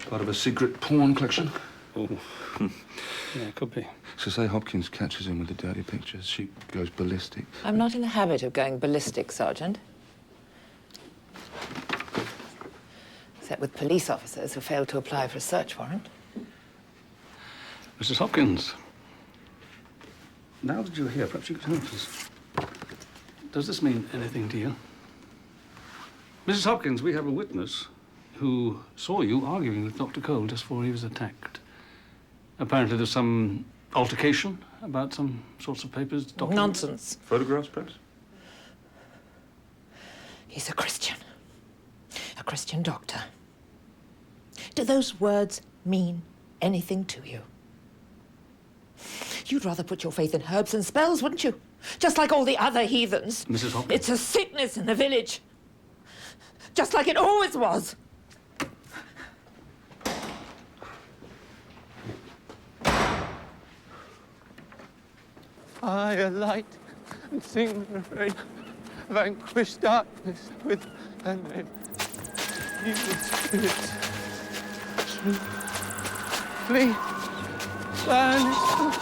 Part of a secret porn collection? Oh, yeah, could be. So say Hopkins catches him with the dirty pictures, she goes ballistic. I'm not in the habit of going ballistic, Sergeant. Except with police officers who failed to apply for a search warrant. Mrs. Hopkins, now that you're here, perhaps you could help us. Does this mean anything to you? Mrs. Hopkins, we have a witness who saw you arguing with Dr. Cole just before he was attacked. Apparently there's some altercation about some sorts of papers. Nonsense. Photographs, perhaps? He's a Christian. A Christian doctor. Do those words mean anything to you? You'd rather put your faith in herbs and spells, wouldn't you? Just like all the other heathens. Mrs. Hopkins. It's a sickness in the village. Just like it always was. I, a light and sing refrain, vanquish darkness with her name. Evil spirits, flee, banish.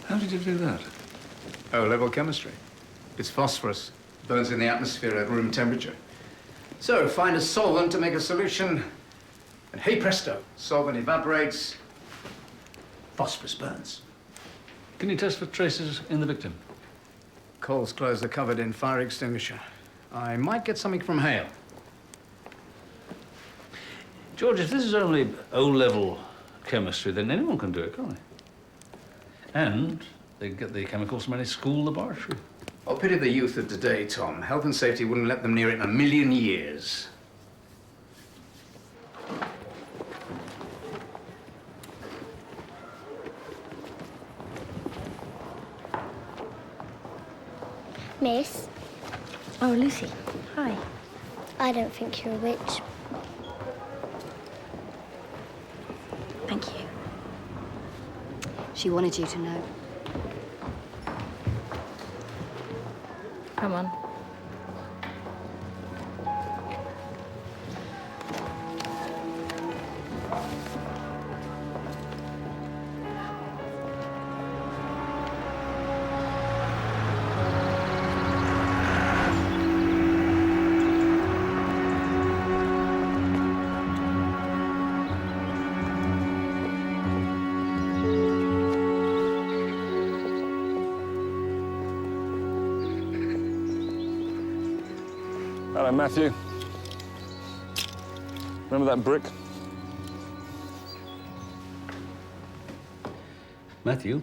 How did you do that? O-level chemistry. It's phosphorus. Burns in the atmosphere at room temperature. So, find a solvent to make a solution, and hey presto, solvent evaporates, phosphorus burns. Can you test for traces in the victim? Cole's clothes are covered in fire extinguisher. I might get something from Hale. George, if this is only O-level chemistry, then anyone can do it, can't they? And they can get the chemicals from any school laboratory. Oh, pity the youth of today, Tom. Health and safety wouldn't let them near it in a million years. Miss? Oh, Lucy. Hi. I don't think you're a witch. Thank you. She wanted you to know. Come on. Hello, Matthew. Remember that brick? Matthew?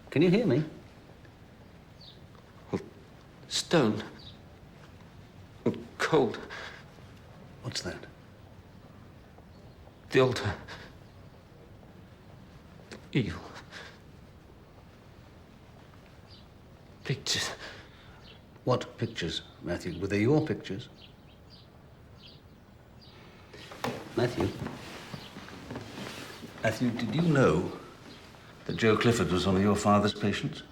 Can you hear me? Stone. Cold. What's that? The altar. Evil. Pictures. What pictures, Matthew? Were they your pictures? Matthew? Matthew, did you know that Joe Clifford was one of your father's patients?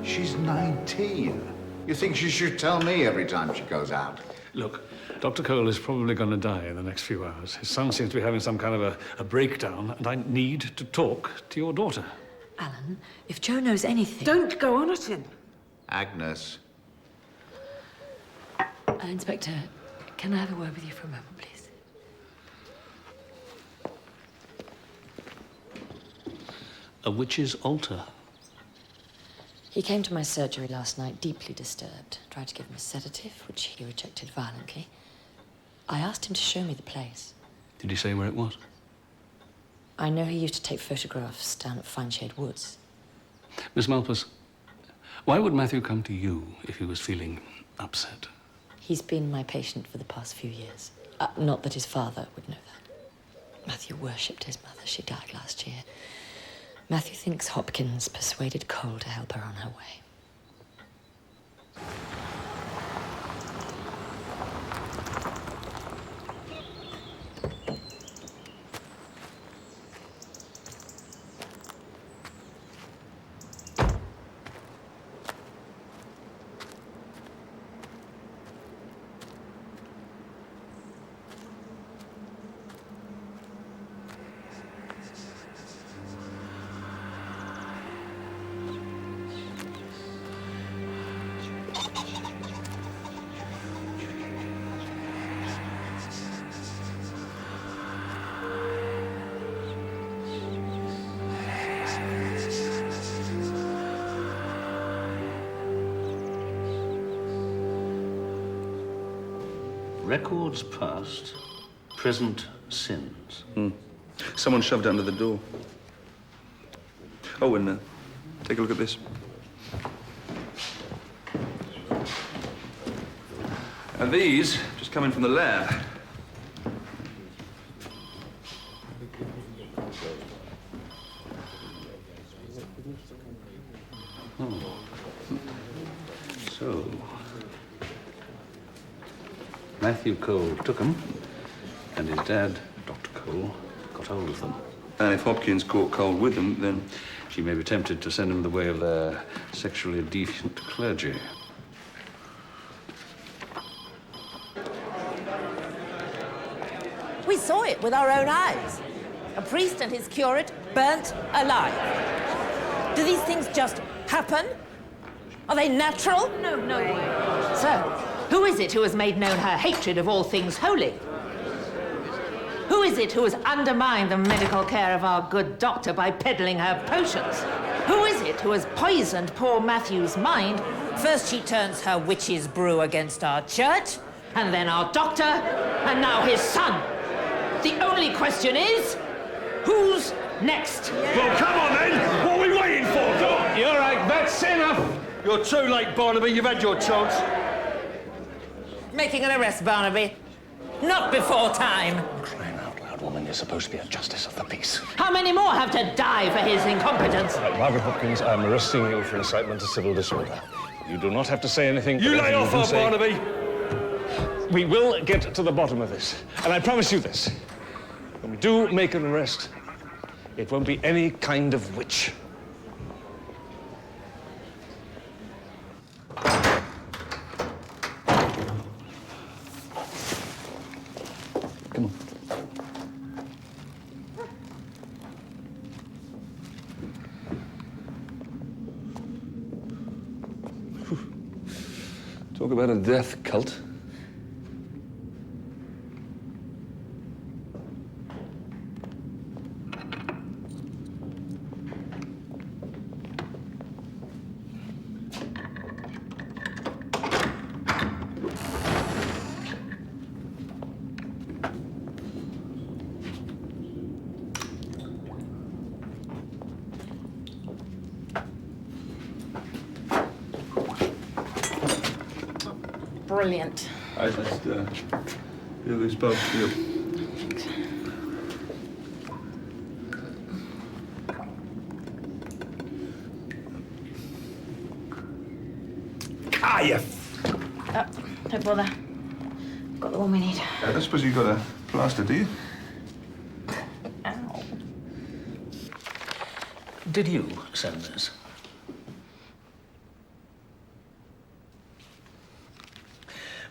She's 19. You think she should tell me every time she goes out? Look, Dr. Cole is probably going to die in the next few hours. His son seems to be having some kind of a breakdown, and I need to talk to your daughter. Alan, if Joe knows anything... Don't go on at him. Agnes. Inspector, can I have a word with you for a moment, please? A witch's altar. He came to my surgery last night, deeply disturbed. Tried to give him a sedative, which he rejected violently. I asked him to show me the place. Did he say where it was? I know he used to take photographs down at Fineshade Woods. Miss Malpas, why would Matthew come to you if he was feeling upset? He's been my patient for the past few years. Not that his father would know that. Matthew worshipped his mother. She died last year. Matthew thinks Hopkins persuaded Cole to help her on her way. Records past, present sins. Someone shoved it under the door. Oh, and take a look at this. And these just come in from the lab. Oh. So, Matthew Cole took them, and his dad, Dr. Cole, got hold of them. And if Hopkins caught Cole with them, then... She may be tempted to send him the way of their sexually deficient clergy. We saw it with our own eyes. A priest and his curate burnt alive. Do these things just happen? Are they natural? No way. So, who is it who has made known her hatred of all things holy? Who is it who has undermined the medical care of our good doctor by peddling her potions? Who is it who has poisoned poor Matthew's mind? First she turns her witch's brew against our church, and then our doctor, and now his son. The only question is, who's next? Well, come on then! What are we waiting for? Go on! You're right, that's enough. You're too late, Barnaby. You've had your chance. Making an arrest, Barnaby. Not before time. Crying out loud, woman. You're supposed to be a justice of the peace. How many more have to die for his incompetence? Margaret Hopkins, I'm arresting you for incitement to civil disorder. You do not have to say anything. You lay off her, Barnaby. We will get to the bottom of this. And I promise you this. When we do make an arrest, it won't be any kind of witch. Come on. Talk about a death cult. Brilliant. I just feel these both feel. Ah, you... Don't bother. Got the one we need. I suppose you got a plaster, do you? Ow. Did you send this?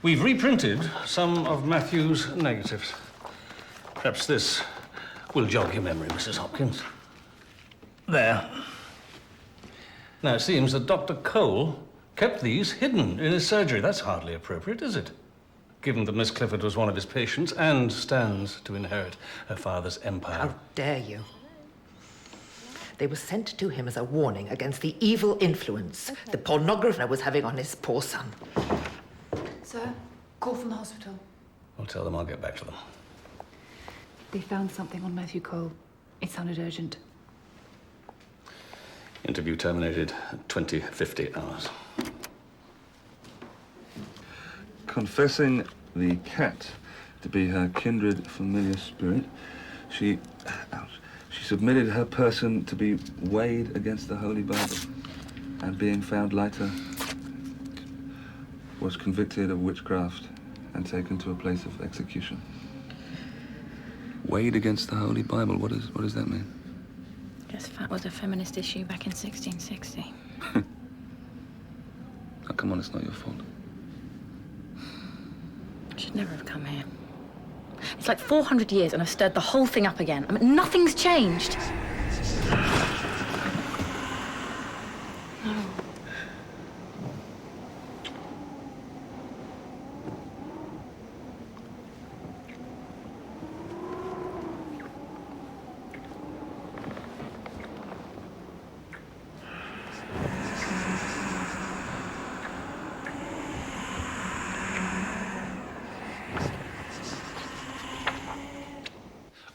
We've reprinted some of Matthew's negatives. Perhaps this will jog your memory, Mrs. Hopkins. There. Now, it seems that Dr. Cole kept these hidden in his surgery. That's hardly appropriate, is it? Given that Miss Clifford was one of his patients and stands to inherit her father's empire. How dare you? They were sent to him as a warning against the evil influence the pornographer was having on his poor son. Sir, call from the hospital. I'll tell them I'll get back to them. They found something on Matthew Cole. It sounded urgent. Interview terminated at 20:50 hours. Confessing the cat to be her kindred familiar spirit, she submitted her person to be weighed against the Holy Bible, and being found lighter, was convicted of witchcraft and taken to a place of execution. Weighed against the Holy Bible. What does that mean? Guess fat was a feminist issue back in 1660. Oh, come on, it's not your fault. I should never have come here. It's like 400 years and I've stirred the whole thing up again. I mean, nothing's changed. No.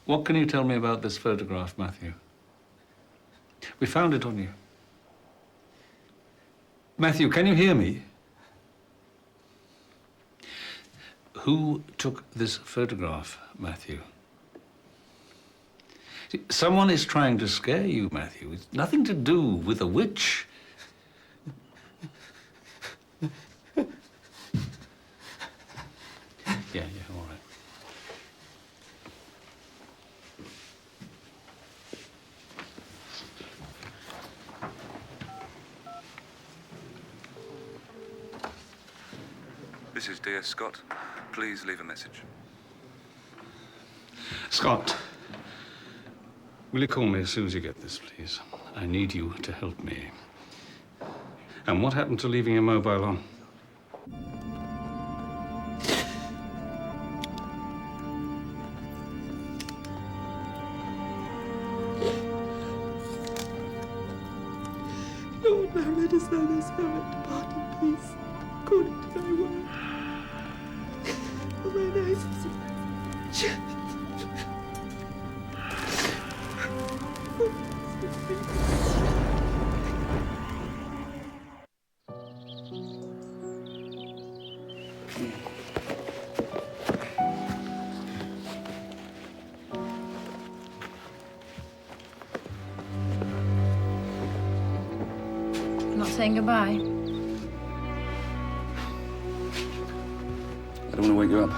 What can you tell me about this photograph, Matthew? We found it on you. Matthew, can you hear me? Who took this photograph, Matthew? See, someone is trying to scare you, Matthew. It's nothing to do with a witch. Yeah, all right. This is dear Scott. Please leave a message. Scott, will you call me as soon as you get this, please? I need you to help me. And what happened to leaving your mobile on? Lord, now let us know this moment depart in peace, according to thy word. For thine eyes have seen. Not saying goodbye. I don't want to wake you up.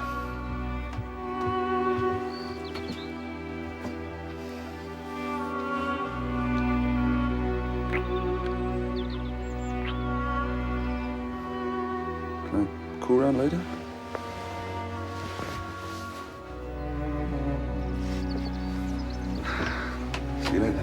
Can I call around later? See you later.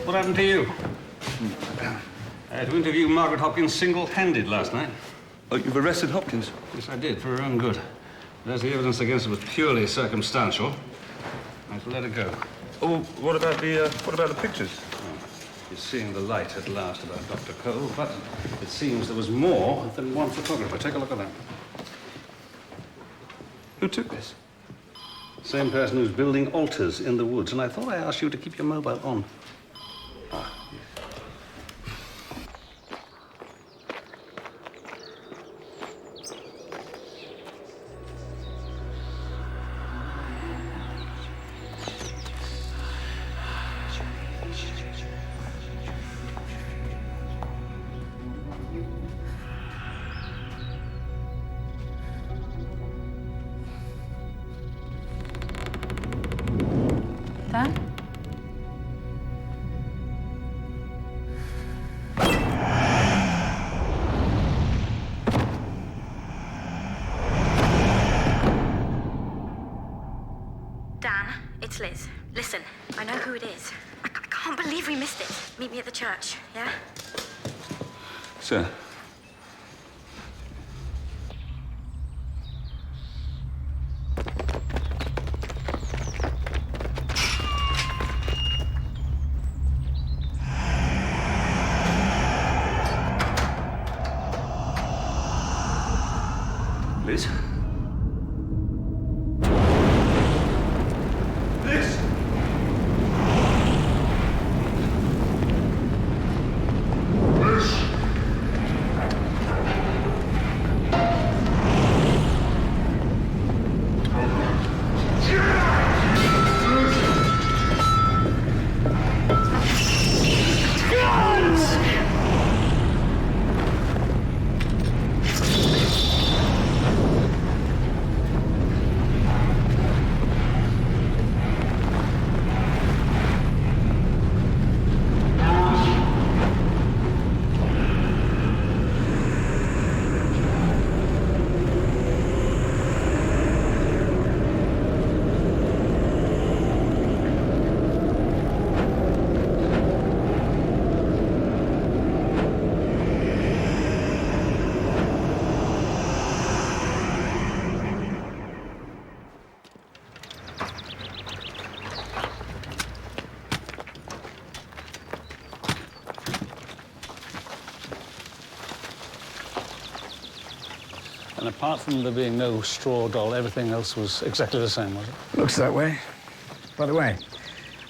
What happened to you? I had to interview Margaret Hopkins single-handed last night. Oh, you've arrested Hopkins? Yes, I did, for her own good. But as the evidence against her was purely circumstantial, I shall let her go. Oh, what about the pictures? You're seeing the light at last about Dr. Cole, but it seems there was more than one photographer. Take a look at that. Who took this? Same person who's building altars in the woods, and I thought I asked you to keep your mobile on. it's Liz. Listen, I know who it is. I can't believe we missed it. Meet me at the church, yeah? Sir. Liz? And apart from there being no straw doll, everything else was exactly the same, was it? Looks that way. By the way,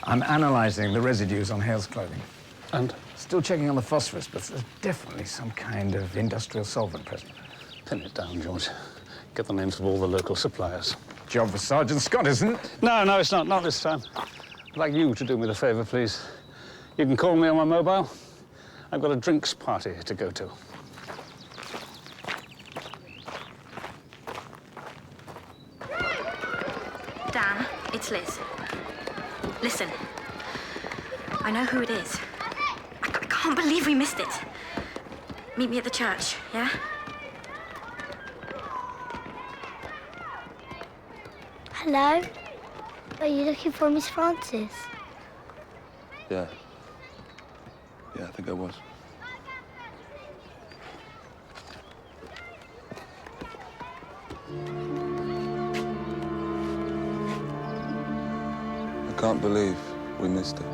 I'm analysing the residues on Hale's clothing. And? Still checking on the phosphorus, but there's definitely some kind of industrial solvent present. Pin it down, George. Get the names of all the local suppliers. Job for Sergeant Scott, isn't it? No, it's not. Not this time. I'd like you to do me the favour, please. You can call me on my mobile. I've got a drinks party to go to. Dan, it's Liz. Listen, I know who it is. I can't believe we missed it. Meet me at the church, yeah? Hello? Are you looking for Miss Francis? Yeah. Yeah, I think I was. I can't believe we missed it.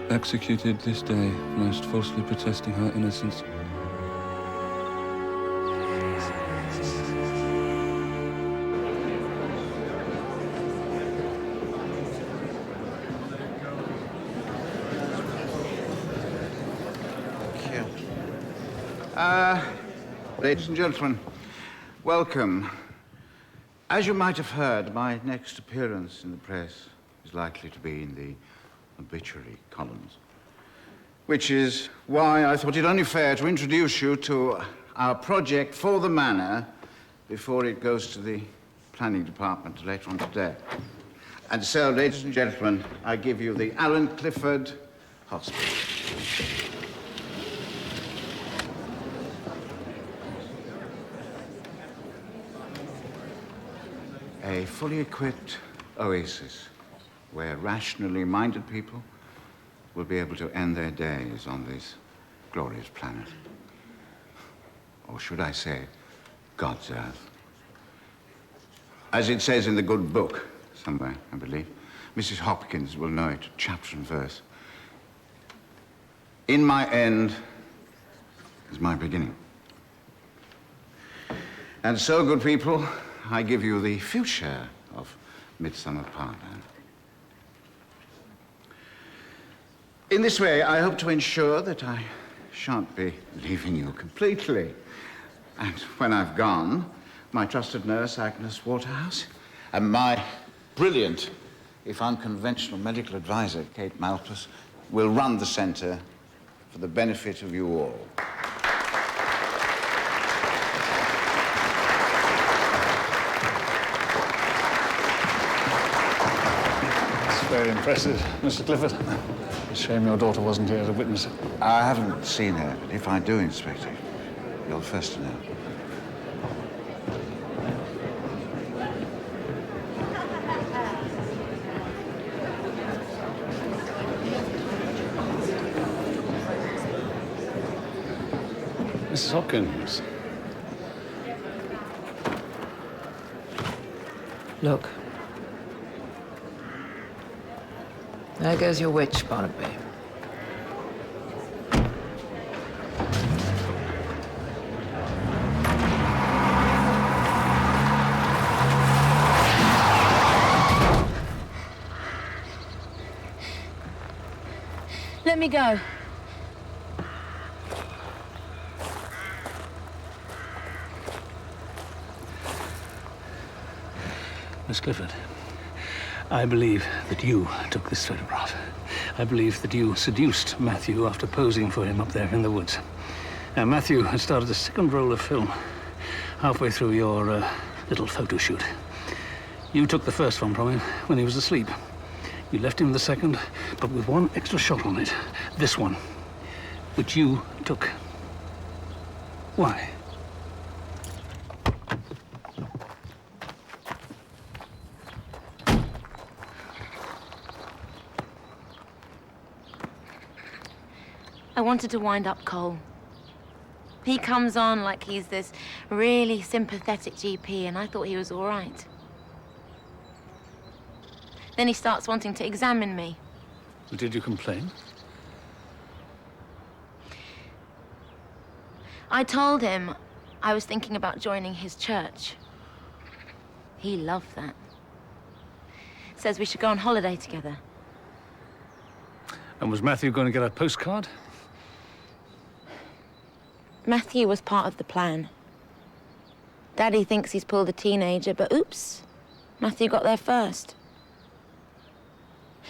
Executed this day, most falsely protesting her innocence. Thank you. Ladies and gentlemen, welcome. As you might have heard, my next appearance in the press is likely to be in the obituary columns, which is why I thought it only fair to introduce you to our project for the manor before it goes to the planning department later on today. And so, ladies and gentlemen, I give you the Alan Clifford Hospital. A fully equipped oasis where rationally minded people will be able to end their days on this glorious planet. Or should I say, God's earth. As it says in the good book, somewhere, I believe, Mrs. Hopkins will know it, chapter and verse. In my end is my beginning. And so, good people, I give you the future of Midsomer Parva. In this way, I hope to ensure that I shan't be leaving you completely. And when I've gone, my trusted nurse, Agnes Waterhouse, and my brilliant, if unconventional medical advisor, Kate Malpas, will run the centre for the benefit of you all. Very impressive, Mr. Clifford. It's a shame your daughter wasn't here to witness it. I haven't seen her, but if I do, Inspector, you're the first to know. Mrs. Hopkins. Look. There goes your witch, Barnaby. Let me go. Miss Clifford, I believe that you took this photograph. I believe that you seduced Matthew after posing for him up there in the woods. Now, Matthew had started a second roll of film halfway through your little photo shoot. You took the first one from him when he was asleep. You left him the second, but with one extra shot on it. This one, which you took. Why? I wanted to wind up Cole. He comes on like he's this really sympathetic GP, and I thought he was all right. Then he starts wanting to examine me. Did you complain? I told him I was thinking about joining his church. He loved that. Says we should go on holiday together. And was Matthew going to get a postcard? Matthew was part of the plan. Daddy thinks he's pulled a teenager, but oops, Matthew got there first.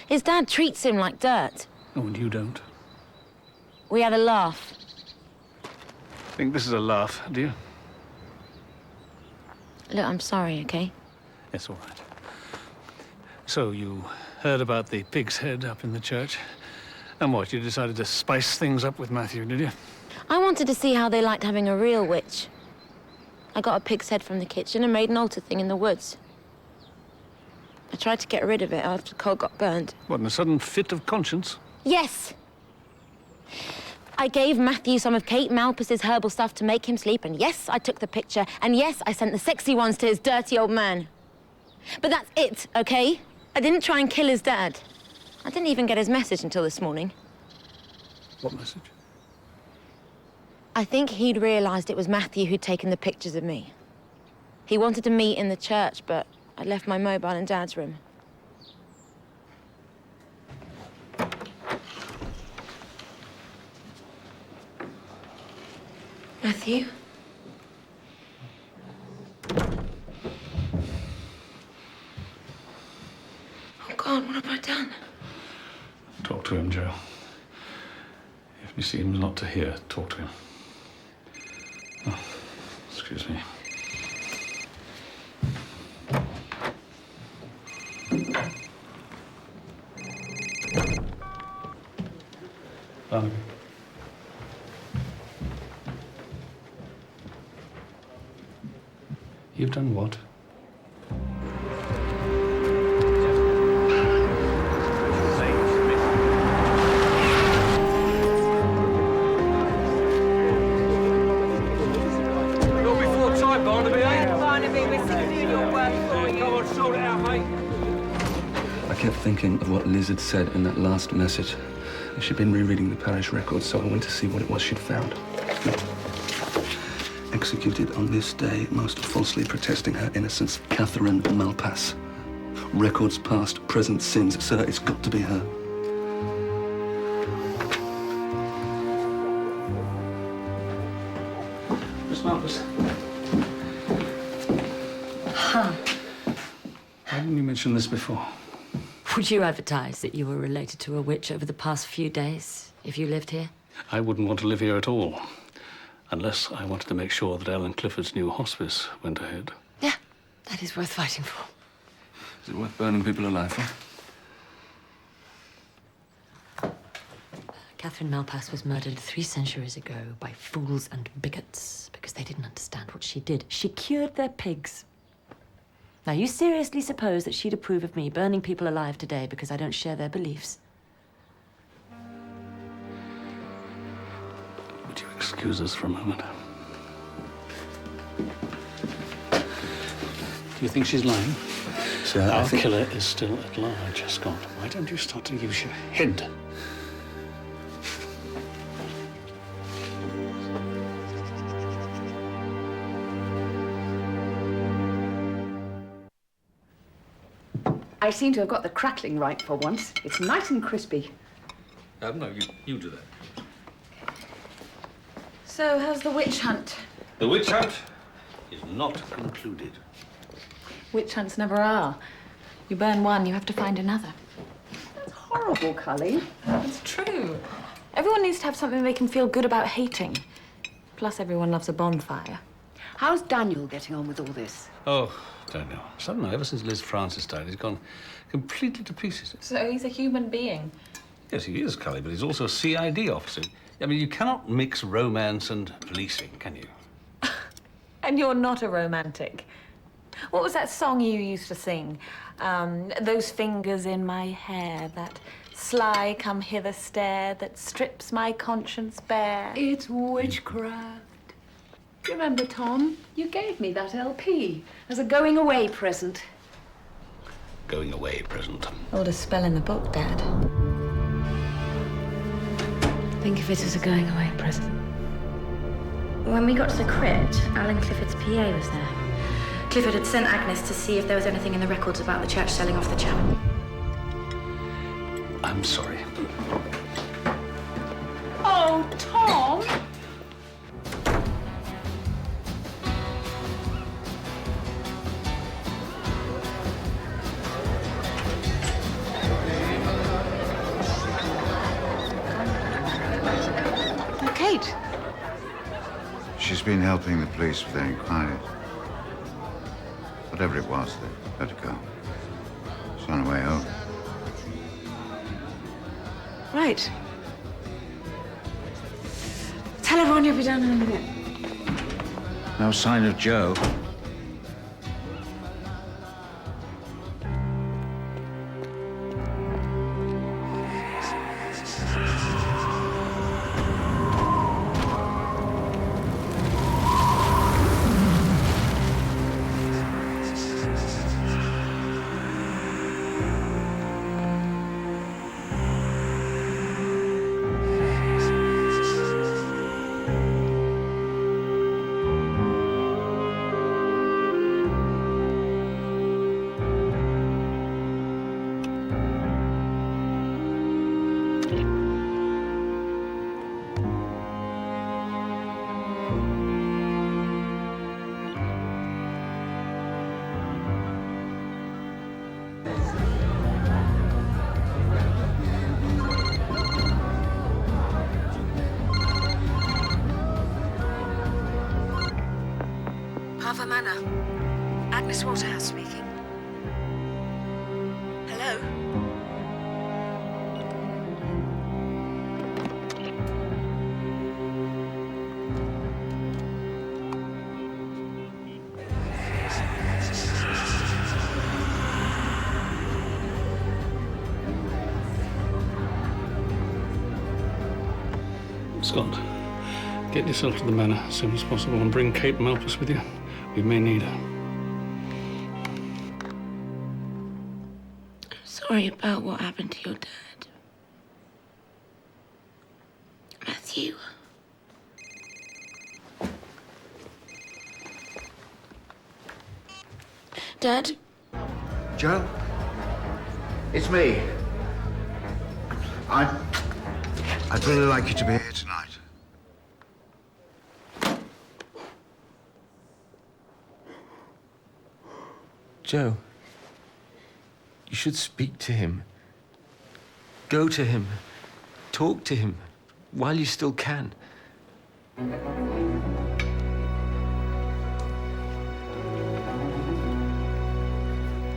His dad treats him like dirt. Oh, and you don't? We had a laugh. Think this is a laugh, do you? Look, I'm sorry, okay? It's all right. So you heard about the pig's head up in the church? And what, you decided to spice things up with Matthew, did you? I wanted to see how they liked having a real witch. I got a pig's head from the kitchen and made an altar thing in the woods. I tried to get rid of it after Cole got burned. What, in a sudden fit of conscience? Yes! I gave Matthew some of Kate Malpas's herbal stuff to make him sleep, and yes, I took the picture, and yes, I sent the sexy ones to his dirty old man. But that's it, okay? I didn't try and kill his dad. I didn't even get his message until this morning. What message? I think he'd realized it was Matthew who'd taken the pictures of me. He wanted to meet in the church, but I left my mobile in Dad's room. Matthew? Oh, God, what have I done? Talk to him, Joe. If he seems not to hear, talk to him. Oh, excuse me. Barnaby. You've done what? Not before time, Barnaby, eh? Barnaby, we're sick of doing your work for you. Come on, sort it out, mate. I kept thinking of what Liz had said in that last message. She'd been rereading the parish records, so I went to see what it was she'd found. Executed on this day, most falsely protesting her innocence, Catherine Malpas. Records past, present sins. Sir, it's got to be her. Miss Malpas. Huh. Why didn't you mention this before? Would you advertise that you were related to a witch over the past few days, if you lived here? I wouldn't want to live here at all, unless I wanted to make sure that Ellen Clifford's new hospice went ahead. Yeah, that is worth fighting for. Is it worth burning people alive for? Catherine Malpass was murdered 3 centuries ago by fools and bigots because they didn't understand what she did. She cured their pigs. Now, you seriously suppose that she'd approve of me burning people alive today because I don't share their beliefs? Would you excuse us for a moment? Do you think she's lying? Sir, Our killer is still at large, Scott. Why don't you start to use your head? I seem to have got the crackling right for once. It's nice and crispy. No, you do that. So, how's the witch hunt? The witch hunt is not concluded. Witch hunts never are. You burn one, you have to find another. That's horrible, Cully. It's true. Everyone needs to have something they can feel good about hating. Plus, everyone loves a bonfire. How's Daniel getting on with all this? Oh, don't know. Suddenly, ever since Liz Francis died, he's gone completely to pieces. So he's a human being. Yes, he is, Cully, but he's also a CID officer. I mean, you cannot mix romance and policing, can you? And you're not a romantic. What was that song you used to sing? Those fingers in my hair, that sly come hither stare that strips my conscience bare. It's witchcraft. Remember, Tom? You gave me that LP as a going-away present. Going away present. Oldest spell in the book, Dad. Think of it as a going-away present. When we got to the crypt, Alan Clifford's PA was there. Clifford had sent Agnes to see if there was anything in the records about the church selling off the chapel. I'm sorry. Oh, Tom! Kate. She's been helping the police with their inquiries. Whatever it was, they let her go. She's on her way home. Right. Tell everyone you'll be down in a minute. No sign of Joe. Parva Manor. Agnes Waterhouse speaking. Hello? Scott, get yourself to the manor as soon as possible and bring Kate Malpass with you. We may need her. Sorry about what happened to your dad. Matthew. Dad? Joe? It's me. I'd really like you to be here tonight. Joe, you should speak to him. Go to him. Talk to him while you still can.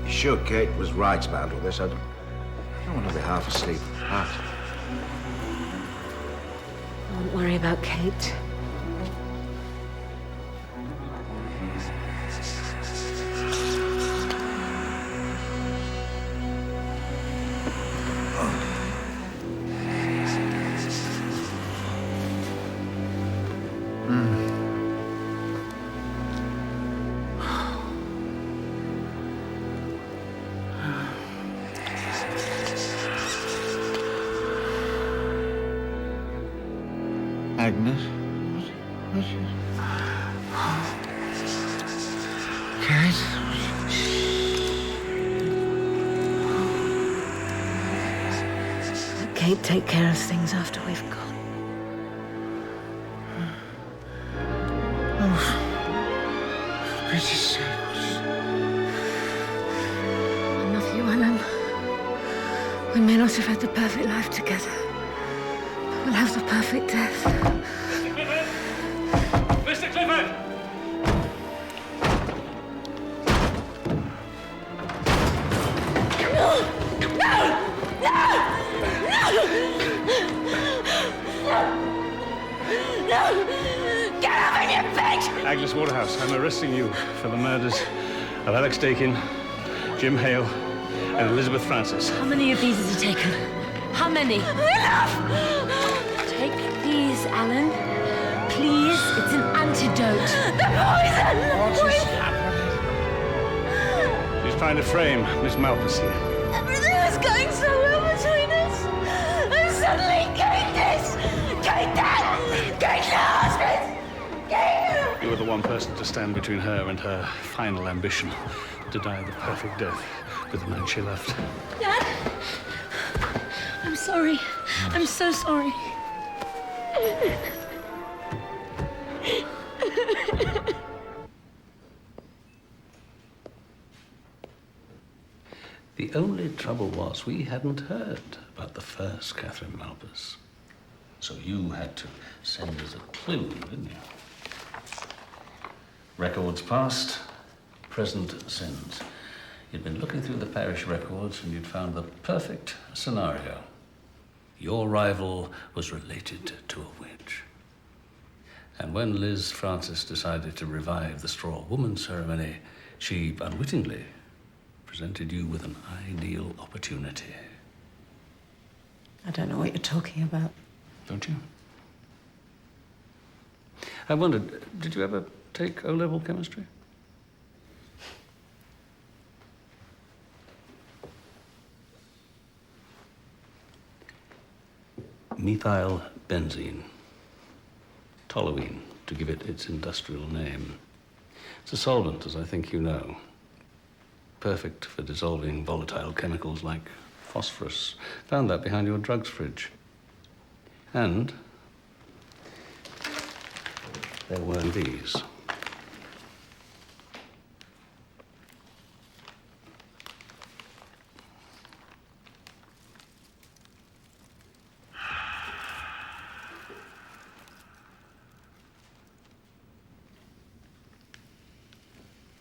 You sure Kate was right about all this? I don't want to be half asleep. wouldn't worry about Kate. Agnes? What? Kate? Let Kate take care of things after we've gone. Oh, for pity's sake. I love you, Alan. We may not have had the perfect life together. We'll have the perfect death. Mr. Clifford! No! Get up in your bed! Agnes Waterhouse, I'm arresting you for the murders of Alex Deakin, Jim Hale, and Elizabeth Francis. How many of these has he taken? How many? Enough! Take these, Alan. Please, it's an antidote. The poison! What is happening? She's trying to frame Miss Malpas here. Everything was going so well between us. And suddenly, Kate this! Kate that! Kate the husband! Kate! You were the one person to stand between her and her final ambition, to die the perfect death with the man she loved. Dad? I'm sorry. I'm so sorry. The only trouble was we hadn't heard about the first Catherine Malpas. So you had to send us a clue, didn't you? Records past, present since. You'd been looking through the parish records and you'd found the perfect scenario. Your rival was related to a witch. And when Liz Francis decided to revive the straw woman ceremony, she unwittingly presented you with an ideal opportunity. I don't know what you're talking about. Don't you? I wondered, did you ever take O-level chemistry? Methyl benzene. Toluene, to give it its industrial name. It's a solvent, as I think you know. Perfect for dissolving volatile chemicals like phosphorus. Found that behind your drugs fridge. And there weren't these.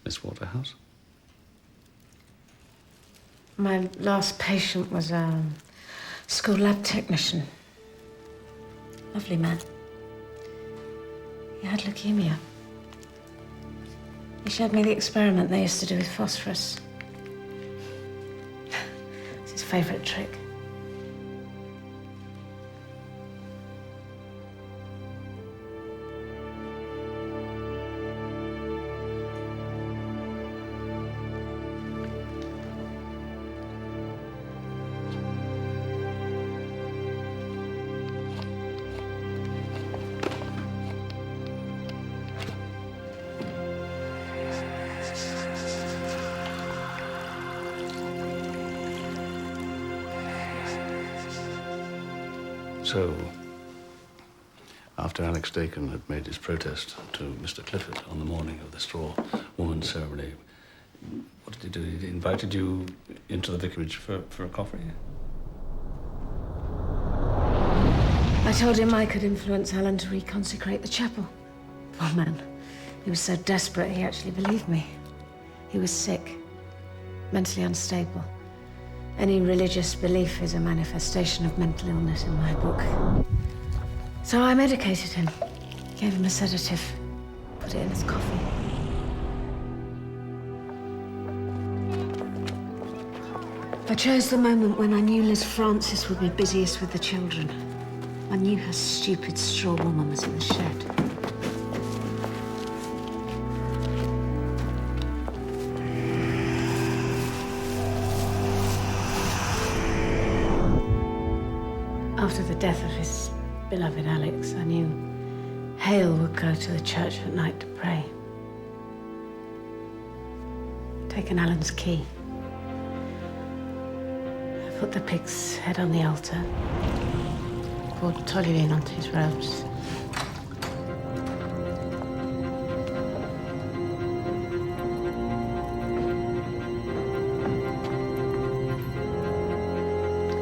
Miss Waterhouse? My last patient was a school lab technician. Lovely man. He had leukemia. He showed me the experiment they used to do with phosphorus. It's his favorite trick. So, after Alex Deakin had made his protest to Mr. Clifford on the morning of the straw woman ceremony, what did he do? He invited you into the vicarage for a coffee? I told him I could influence Alan to reconsecrate the chapel. Poor man. He was so desperate he actually believed me. He was sick, mentally unstable. Any religious belief is a manifestation of mental illness in my book. So I medicated him, gave him a sedative, put it in his coffee. I chose the moment when I knew Liz Francis would be busiest with the children. I knew her stupid straw woman was in the shed. After the death of his beloved Alex, I knew Hale would go to the church at night to pray. Taken Alan's key. I put the pig's head on the altar, poured toluene onto his robes.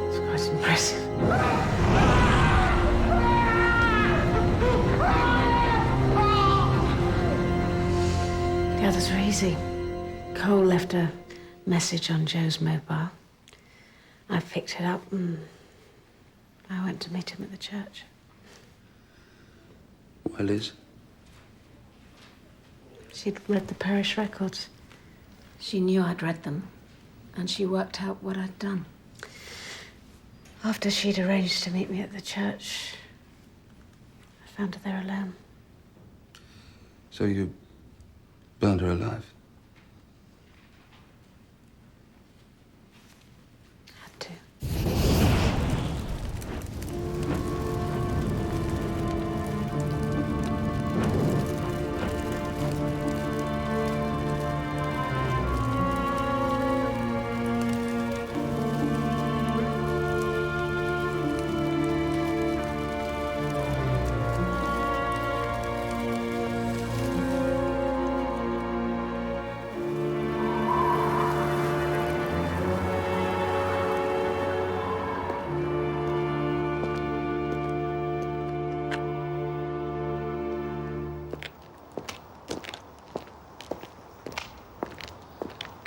It's quite impressive. The others were easy. Cole left a message on Joe's mobile. I picked it up and I went to meet him at the church. Why, Liz? She'd read the parish records. She knew I'd read them, and she worked out what I'd done. After she'd arranged to meet me at the church, I found her there alone. So you burned her alive? Had to.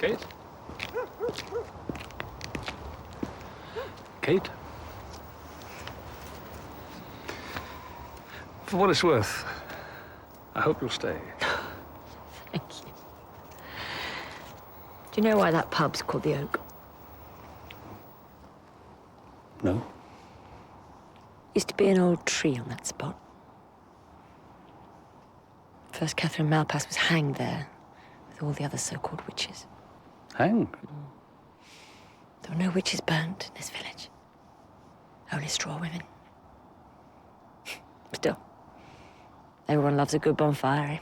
Kate? Kate? For what it's worth, I hope you'll stay. Thank you. Do you know why that pub's called the Oak? No? Used to be an old tree on that spot. First Catherine Malpass was hanged there with all the other so-called witches. Hanged? There were no witches burnt in this village. Only straw women. Still, everyone loves a good bonfire, eh?